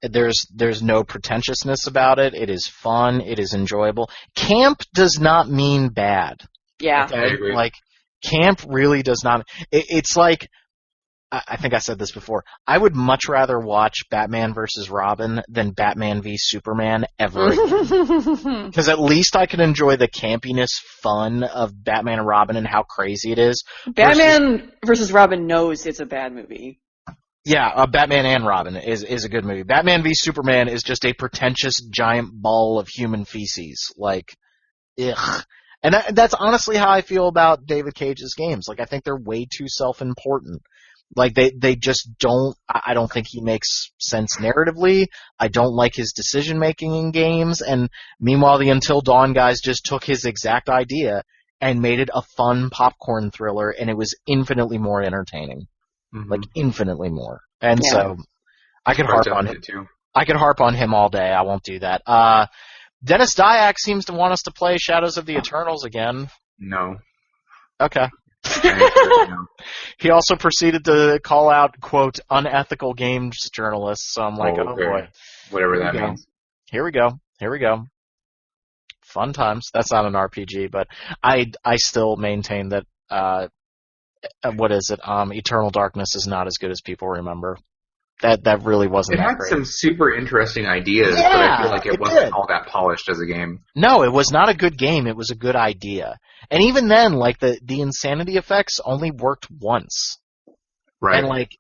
There's no pretentiousness about it. It is fun. It is enjoyable. Camp does not mean bad. Yeah. Okay? I agree. Like, camp really does not. It's like, I think I said this before. I would much rather watch Batman vs. Robin than Batman v Superman ever again. Because at least I can enjoy the campiness fun of Batman and Robin and how crazy it is. Batman vs. Robin knows it's a bad movie. Yeah, Batman and Robin is a good movie. Batman v Superman is just a pretentious giant ball of human feces. Like, ugh. And that's honestly how I feel about David Cage's games. Like, I think they're way too self-important. Like, they just don't, I don't think he makes sense narratively. I don't like his decision-making in games. And meanwhile, the Until Dawn guys just took his exact idea and made it a fun popcorn thriller, and it was infinitely more entertaining. Mm-hmm. Like, infinitely more. And so, I could harp on him. Too. I could harp on him all day. I won't do that. Dennis Dyack seems to want us to play Shadows of the Eternals again. No. Okay. No. He also proceeded to call out, quote, unethical games journalists. So I'm like, oh boy. Whatever that means. Here we go. Fun times. That's not an RPG, but I still maintain that, what is it? Eternal Darkness is not as good as people remember. That really wasn't that great. It had some super interesting ideas, but I feel like it wasn't all that polished as a game. No, it was not a good game. It was a good idea. And even then, like, the insanity effects only worked once. Right. And like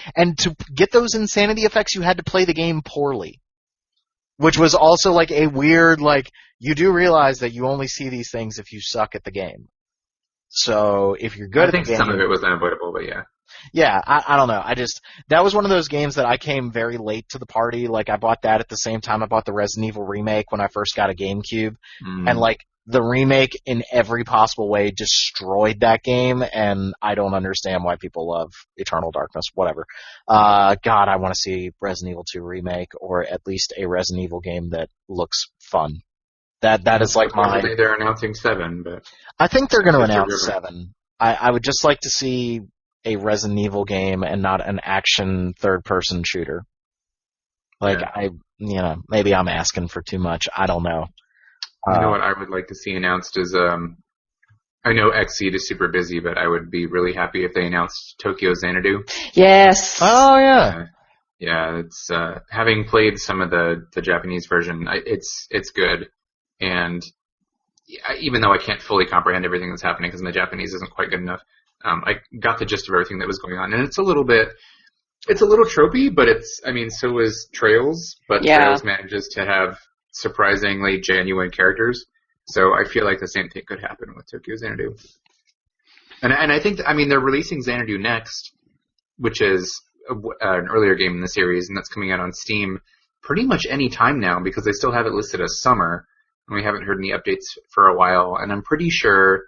and to get those insanity effects, you had to play the game poorly. Which was also like a weird, like, you do realize that you only see these things if you suck at the game. So if you're good at the game, I think some of it was unavoidable, but yeah. Yeah, I don't know. That was one of those games that I came very late to the party. Like, I bought that at the same time I bought the Resident Evil remake when I first got a GameCube. And like, the remake in every possible way destroyed that game, and I don't understand why people love Eternal Darkness. Whatever. God, I want to see Resident Evil 2 remake, or at least a Resident Evil game that looks fun. That is like my... They're announcing 7, but... I think they're going to announce 7. I would just like to see a Resident Evil game and not an action third-person shooter. Like, yeah. Maybe I'm asking for too much. I don't know. You know what I would like to see announced is, I know Xseed is super busy, but I would be really happy if they announced Tokyo Xanadu. Yes. Oh, yeah. Yeah, it's, having played some of the Japanese version, it's good. And even though I can't fully comprehend everything that's happening because my Japanese isn't quite good enough, I got the gist of everything that was going on. And it's a little tropey, but so is Trails, but Trails manages to have surprisingly genuine characters. So I feel like the same thing could happen with Tokyo Xanadu. And I think, they're releasing Xanadu next, which is an earlier game in the series, and that's coming out on Steam pretty much any time now because they still have it listed as summer. And we haven't heard any updates for a while, and I'm pretty sure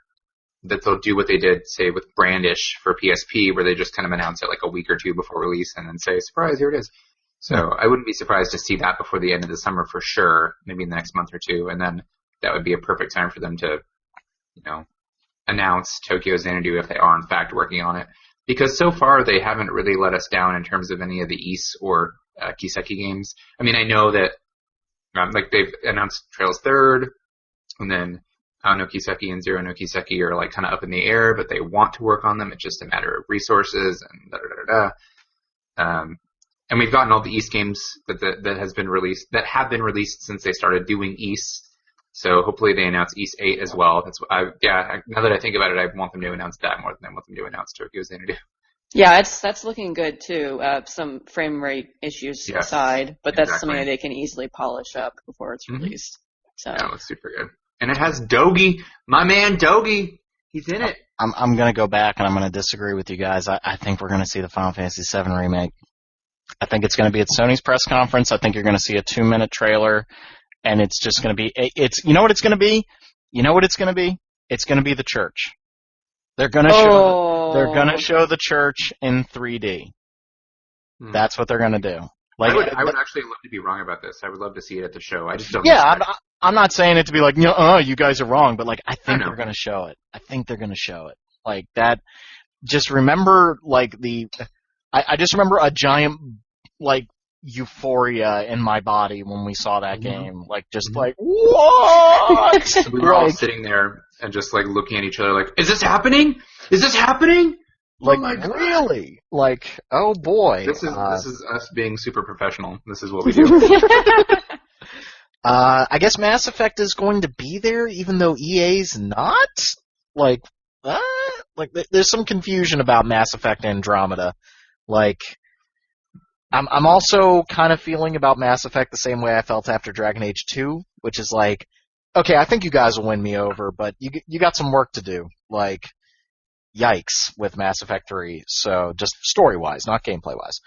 that they'll do what they did, say, with Brandish for PSP, where they just kind of announce it like a week or two before release and then say, surprise, here it is. So I wouldn't be surprised to see that before the end of the summer for sure, maybe in the next month or two, and then that would be a perfect time for them to, announce Tokyo Xanadu if they are in fact working on it. Because so far they haven't really let us down in terms of any of the Ys or Kiseki games. I know that they've announced Trails 3rd, and then Ao no Kiseki and Zero no Kiseki are like kind of up in the air, but they want to work on them. It's just a matter of resources and da-da-da-da-da. And we've gotten all the Ys games that have been released since they started doing Ys. So hopefully they announce Ys 8 as well. Now that I think about it, I want them to announce that more than I want them to announce Tokyo Xanadu. Yeah, that's looking good too. Some frame rate issues aside, but that's something that they can easily polish up before it's released. So that looks super good. And it has Dogi, my man Dogi. He's in it. I'm gonna go back and I'm gonna disagree with you guys. I think we're gonna see the Final Fantasy VII remake. I think it's gonna be at Sony's press conference. I think you're gonna see a 2-minute trailer, and it's just gonna be. You know what it's gonna be? You know what it's going to be? It's going to be the church. They're going to show the church in 3D. That's what they're going to do. Like, I would actually love to be wrong about this. I would love to see it at the show. I just don't. Yeah, I'm not saying it to be like, you guys are wrong, but like, I think they're going to show it. I think they're going to show it. Like that. Just remember, like I just remember a giant like euphoria in my body when we saw that game. Like just like what? We were all sitting there and just like looking at each other, like, is this happening? Is this happening? Like, oh my God. Really? Like, oh boy. This is us being super professional. This is what we do. I guess Mass Effect is going to be there, even though EA's not? Like, there's some confusion about Mass Effect Andromeda. Like, I'm also kind of feeling about Mass Effect the same way I felt after Dragon Age 2, which is like, okay, I think you guys will win me over, but you got some work to do. Like, yikes with Mass Effect 3. So just story-wise, not gameplay-wise.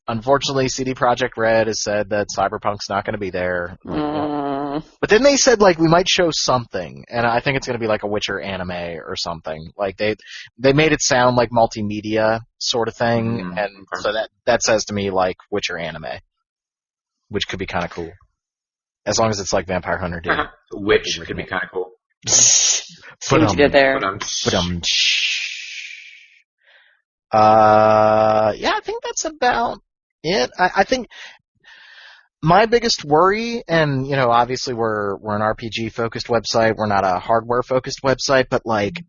Unfortunately, CD Projekt Red has said that Cyberpunk's not going to be there. But then they said, like, we might show something, and I think it's going to be like a Witcher anime or something. Like, they made it sound like multimedia sort of thing, and so that says to me, like, Witcher anime, which could be kind of cool. As long as it's like Vampire Hunter D. Which could be kind of cool. See what you did there. Yeah, I think that's about it. I think my biggest worry, and you know, obviously we're an RPG-focused website, we're not a hardware-focused website, but like,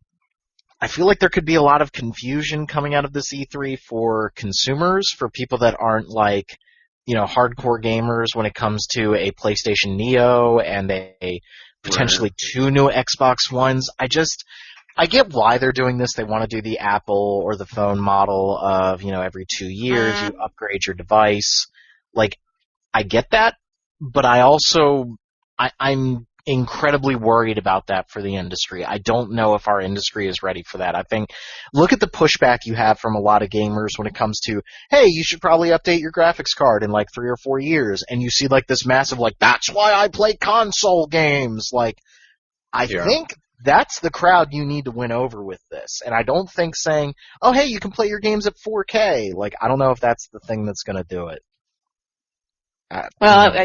I feel like there could be a lot of confusion coming out of this E3 for consumers, for people that aren't like, you know, hardcore gamers when it comes to a PlayStation Neo and a potentially two new Xbox Ones. I get why they're doing this. They want to do the Apple or the phone model of, you know, every 2 years you upgrade your device. Like, I get that, but I also, I'm incredibly worried about that for the industry. I don't know if our industry is ready for that. I think, look at the pushback you have from a lot of gamers when it comes to, hey, you should probably update your graphics card in like 3 or 4 years. And you see like this massive, like, that's why I play console games. Like, I think that's the crowd you need to win over with this. And I don't think saying, oh, hey, you can play your games at 4K. Like, I don't know if that's the thing that's going to do it.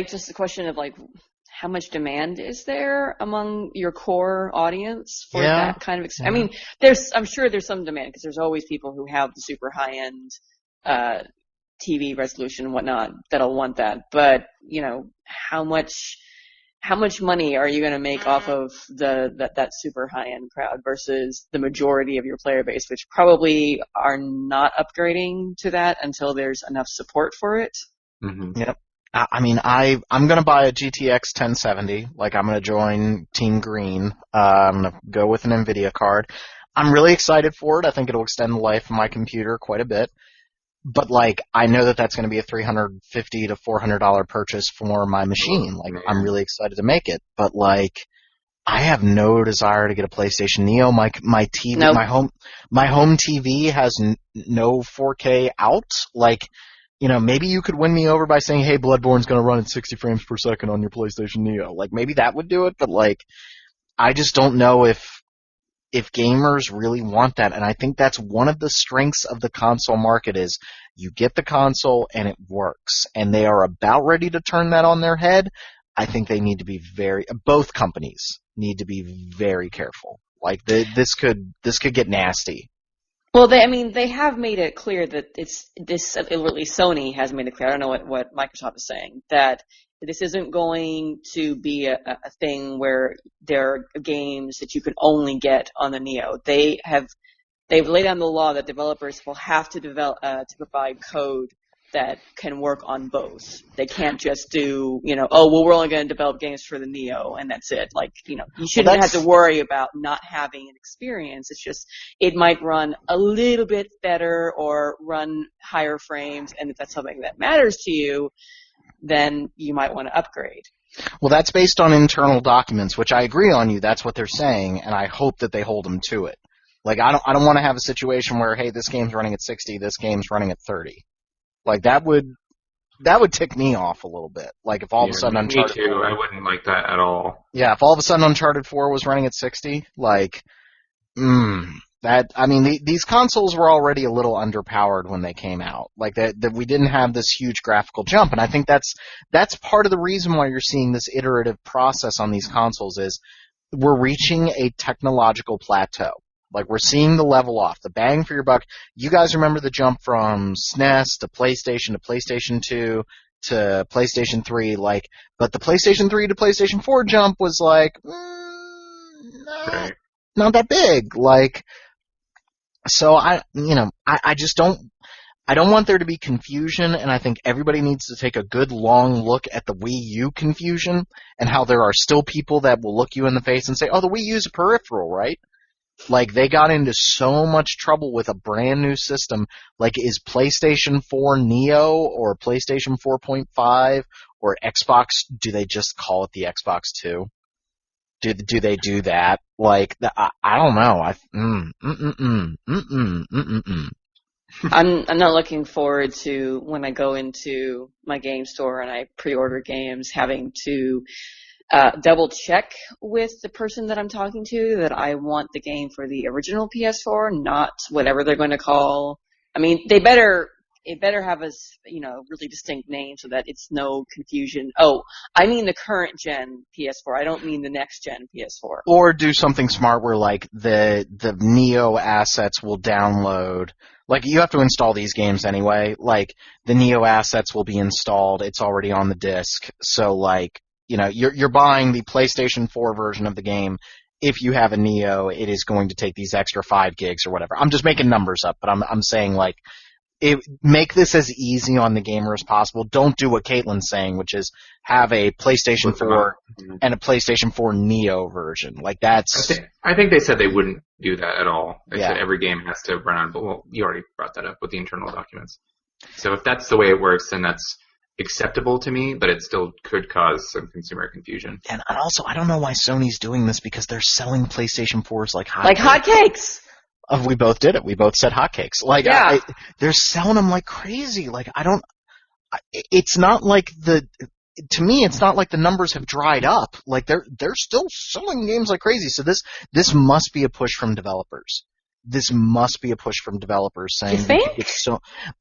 Just a question of, like, how much demand is there among your core audience for that kind of I mean, I'm sure there's some demand, because there's always people who have the super high-end TV resolution and whatnot that'll want that. But, you know, how much money are you going to make off of that super high-end crowd versus the majority of your player base, which probably are not upgrading to that until there's enough support for it? Mm-hmm. Yep. I mean, I'm going to buy a GTX 1070. Like, I'm going to join Team Green. I'm going to go with an NVIDIA card. I'm really excited for it. I think it'll extend the life of my computer quite a bit. But, like, I know that that's going to be a $350 to $400 purchase for my machine. Like, I'm really excited to make it. But, like, I have no desire to get a PlayStation Neo. My TV, my home TV has no 4K out. Like, you know, maybe you could win me over by saying, hey, Bloodborne's going to run at 60 frames per second on your PlayStation Neo. Like, maybe that would do it, but, like, I just don't know if gamers really want that. And I think that's one of the strengths of the console market is you get the console and it works. And they are about ready to turn that on their head. I think they need to be both companies need to be very careful. Like, this could get nasty. Well, they have made it clear that at least Sony has made it clear, I don't know what Microsoft is saying, that this isn't going to be a thing where there are games that you can only get on the Neo. They've laid down the law that developers will have to to provide code that can work on both. They can't just do, you know, we're only going to develop games for the Neo and that's it. Like, you know, you shouldn't have to worry about not having an experience. It's just, it might run a little bit better or run higher frames, and if that's something that matters to you, then you might want to upgrade. Well, that's based on internal documents, which I agree on you. That's what they're saying, and I hope that they hold them to it. Like, I don't want to have a situation where, hey, this game's running at 60, this game's running at 30. Like, that would that would tick me off a little bit. Like if all of a sudden Uncharted. Me too. I wouldn't like that at all. Yeah, if all of a sudden Uncharted 4 was running at 60, like, these consoles were already a little underpowered when they came out. Like that we didn't have this huge graphical jump, and I think that's part of the reason why you're seeing this iterative process on these consoles is we're reaching a technological plateau. Like we're seeing the level off, the bang for your buck. You guys remember the jump from SNES to PlayStation 2 to PlayStation 3, like, but the PlayStation 3 to PlayStation 4 jump was like, not that big. Like, so I just don't want there to be confusion, and I think everybody needs to take a good long look at the Wii U confusion and how there are still people that will look you in the face and say, oh, the Wii U's a peripheral, right? Like, they got into so much trouble with a brand new system. Like, is PlayStation 4 Neo or PlayStation 4.5 or Xbox, do they just call it the Xbox 2? Do they do that? Like, I don't know. I'm not looking forward to when I go into my game store and I pre-order games having to double check with the person that I'm talking to that I want the game for the original PS4, not whatever they're going to call. I mean, it better have a, really distinct name so that it's no confusion. Oh, I mean the current gen PS4. I don't mean the next gen PS4. Or do something smart where like the Neo assets will download. Like, you have to install these games anyway. Like, the Neo assets will be installed. It's already on the disc. So, like, you're buying the PlayStation 4 version of the game. If you have a Neo, it is going to take these extra 5 gigs or whatever. I'm just making numbers up, but I'm saying, like, make this as easy on the gamer as possible. Don't do what Caitlin's saying, which is have a PlayStation 4 and a PlayStation 4 Neo version. Like, that's... I think they said they wouldn't do that at all. They said every game has to run on... Well, you already brought that up with the internal documents. So if that's the way it works, then that's acceptable to me, but it still could cause some consumer confusion. And also, I don't know why Sony's doing this, because they're selling PlayStation 4s like hotcakes. Like hotcakes! We both did it. We both said hotcakes. Like, yeah. They're selling them like crazy. Like, it's not like to me, it's not like the numbers have dried up. Like, they're still selling games like crazy. So this must be a push from developers. This must be a push from developers saying, you think?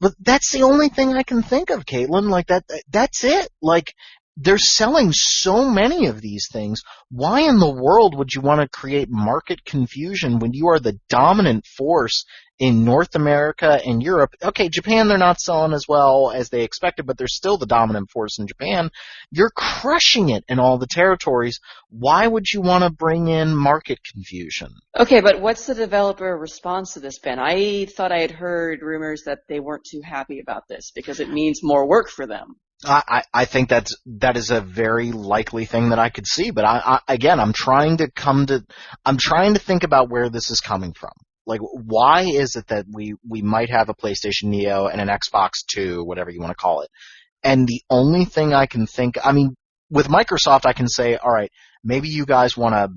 But that's the only thing I can think of, Caitlin. Like, that's it. Like, they're selling so many of these things. Why in the world would you want to create market confusion when you are the dominant force in North America and Europe? Okay, Japan, they're not selling as well as they expected, but they're still the dominant force in Japan. You're crushing it in all the territories. Why would you want to bring in market confusion? Okay, but what's the developer response to this, Ben? I thought I had heard rumors that they weren't too happy about this because it means more work for them. I think that is a very likely thing that I could see, but I'm trying to think about where this is coming from. Like, why is it that we might have a PlayStation Neo and an Xbox 2, whatever you want to call it? And the only thing I can think, I mean, with Microsoft, I can say, all right, maybe you guys want to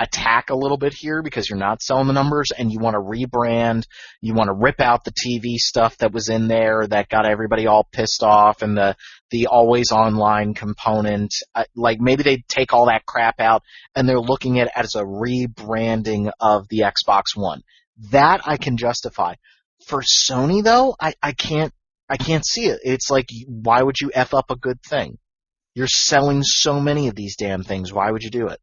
attack a little bit here because you're not selling the numbers and you want to rebrand, you want to rip out the TV stuff that was in there that got everybody all pissed off and the always online component. Like, maybe they take all that crap out and they're looking at it as a rebranding of the Xbox One. That I can justify. For Sony though, I can't see it. It's like, why would you F up a good thing? You're selling so many of these damn things. Why would you do it?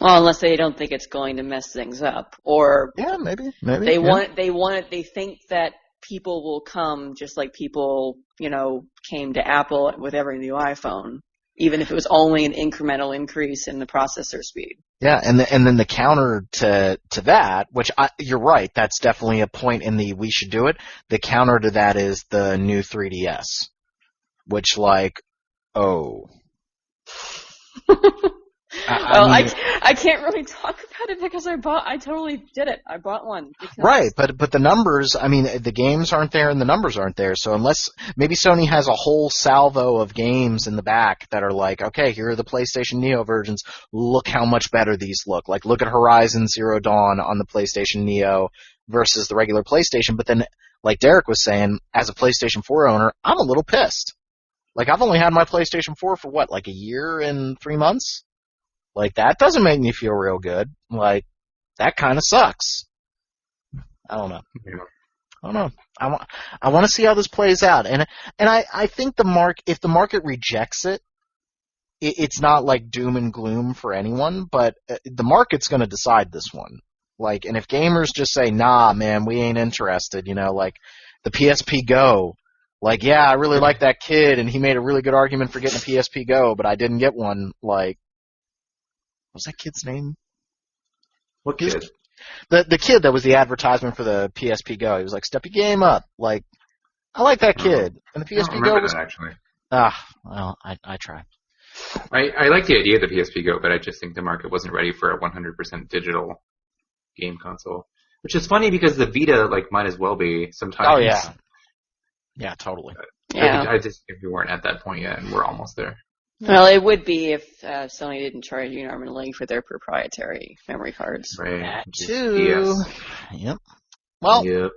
Well, unless they don't think it's going to mess things up, or maybe they think that people will come just like people, came to Apple with every new iPhone, even if it was only an incremental increase in the processor speed. Yeah, and then the counter to that, which you're right, that's definitely a point in the we should do it. The counter to that is the new 3DS, which I can't really talk about it because I totally did it. I bought one. Right, but the numbers, I mean, the games aren't there and the numbers aren't there. So unless maybe Sony has a whole salvo of games in the back that are like, okay, here are the PlayStation Neo versions. Look how much better these look. Like, look at Horizon Zero Dawn on the PlayStation Neo versus the regular PlayStation. But then, like Derek was saying, as a PlayStation 4 owner, I'm a little pissed. Like, I've only had my PlayStation 4 for what, like a year and 3 months? Like, that doesn't make me feel real good. Like, that kind of sucks. I don't know. I want to see how this plays out. And I think if the market rejects it, it's not like doom and gloom for anyone, but the market's going to decide this one. Like, and if gamers just say, nah, man, we ain't interested, like the PSP Go, like, yeah, I really like that kid, and he made a really good argument for getting a PSP Go, but I didn't get one. Like, what was that kid's name? What kid? The kid that was the advertisement for the PSP Go. He was like, step your game up. Like, I like that kid. And the PSP Go was... that, actually. Well, I try. I like the idea of the PSP Go, but I just think the market wasn't ready for a 100% digital game console. Which is funny because the Vita, like, might as well be sometimes. Oh, yeah. Yeah, totally. I just think we weren't at that point yet, and we're almost there. Well, it would be if Sony didn't charge you an arm and a leg for their proprietary memory cards. Right. That too. Yep. Well,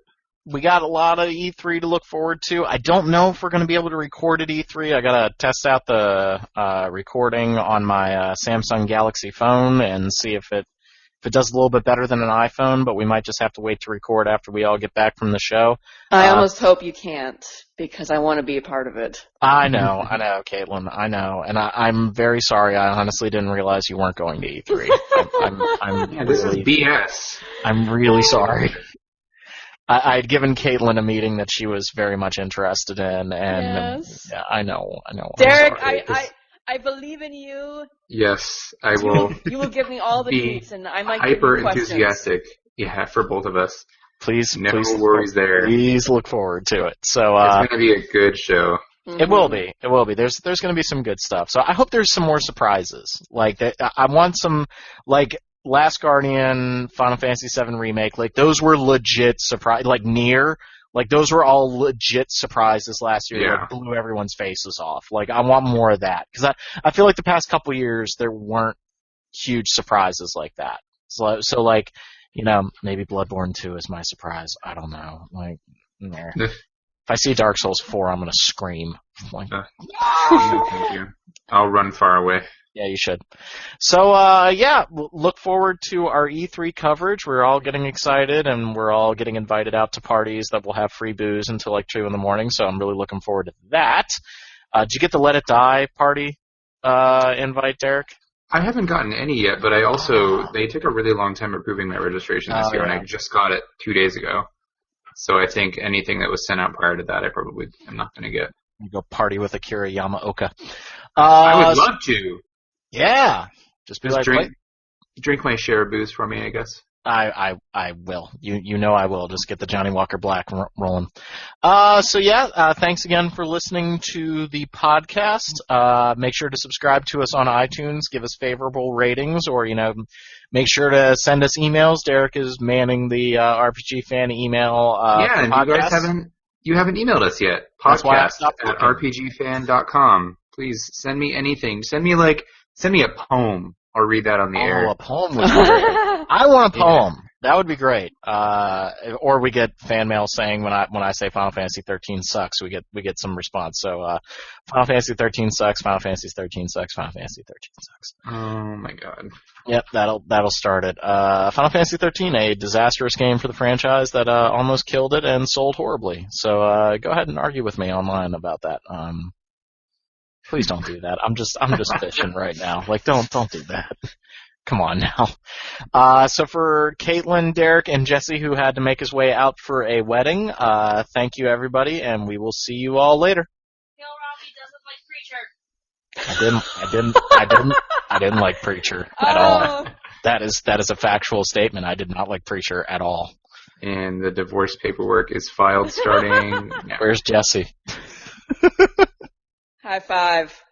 we got a lot of E3 to look forward to. I don't know if we're going to be able to record at E3. I got to test out the recording on my Samsung Galaxy phone and see if it does a little bit better than an iPhone, but we might just have to wait to record after we all get back from the show. I almost hope you can't, because I want to be a part of it. I know, Caitlin, I know. And I'm very sorry. I honestly didn't realize you weren't going to E3. This is BS. I'm really sorry. I had given Caitlin a meeting that she was very much interested in, and yes. Yeah, I know. Derek, I believe in you. Yes, I will. You will give me all the deets, and I might hyper give you questions. enthusiastic. Yeah, for both of us. Please, no worries there. Please look forward to it. So it's going to be a good show. Mm-hmm. It will be. It will be. There's going to be some good stuff. So I hope there's some more surprises. Like I want some like Last Guardian, Final Fantasy VII Remake. Like those were legit surprise. Like Nier. Like, those were all legit surprises last year that blew everyone's faces off. Like, I want more of that. Because I feel like the past couple years, there weren't huge surprises like that. So like, maybe Bloodborne 2 is my surprise. I don't know. Like, nah. If I see Dark Souls 4, I'm going to scream. Like, thank you. I'll run far away. Yeah, you should. So, look forward to our E3 coverage. We're all getting excited, and we're all getting invited out to parties that will have free booze until like 2 in the morning, so I'm really looking forward to that. Did you get the Let It Die party invite, Derek? I haven't gotten any yet, but they took a really long time approving my registration this year, and I just got it 2 days ago. So I think anything that was sent out prior to that, I probably am not going to get. You go party with Akira Yamaoka. I would love to. Yeah. Just like, drink my share of booze for me, I guess. I will. You know I will. Just get the Johnny Walker Black rolling. Thanks again for listening to the podcast. Make sure to subscribe to us on iTunes. Give us favorable ratings, or make sure to send us emails. Derek is manning the RPG fan email. And you haven't emailed us yet. Podcast at rpgfan.com. Please send me anything. Send me a poem. I'll read that on the air. A poem would be great. I want a poem. Yeah. That would be great. Or we get fan mail saying when I say Final Fantasy 13 sucks, we get some response. So Final Fantasy 13 sucks. Final Fantasy 13 sucks. Final Fantasy 13 sucks. Oh my god. Yep, that'll start it. Final Fantasy 13, a disastrous game for the franchise that almost killed it and sold horribly. So go ahead and argue with me online about that. Please don't do that. I'm just fishing right now. Like, don't do that. Come on now. So for Caitlin, Derek, and Jesse, who had to make his way out for a wedding, thank you everybody, and we will see you all later. Neil Robbie doesn't like Preacher. I didn't like Preacher at all. That is a factual statement. I did not like Preacher at all. And the divorce paperwork is filed starting now. Where's Jesse? High five.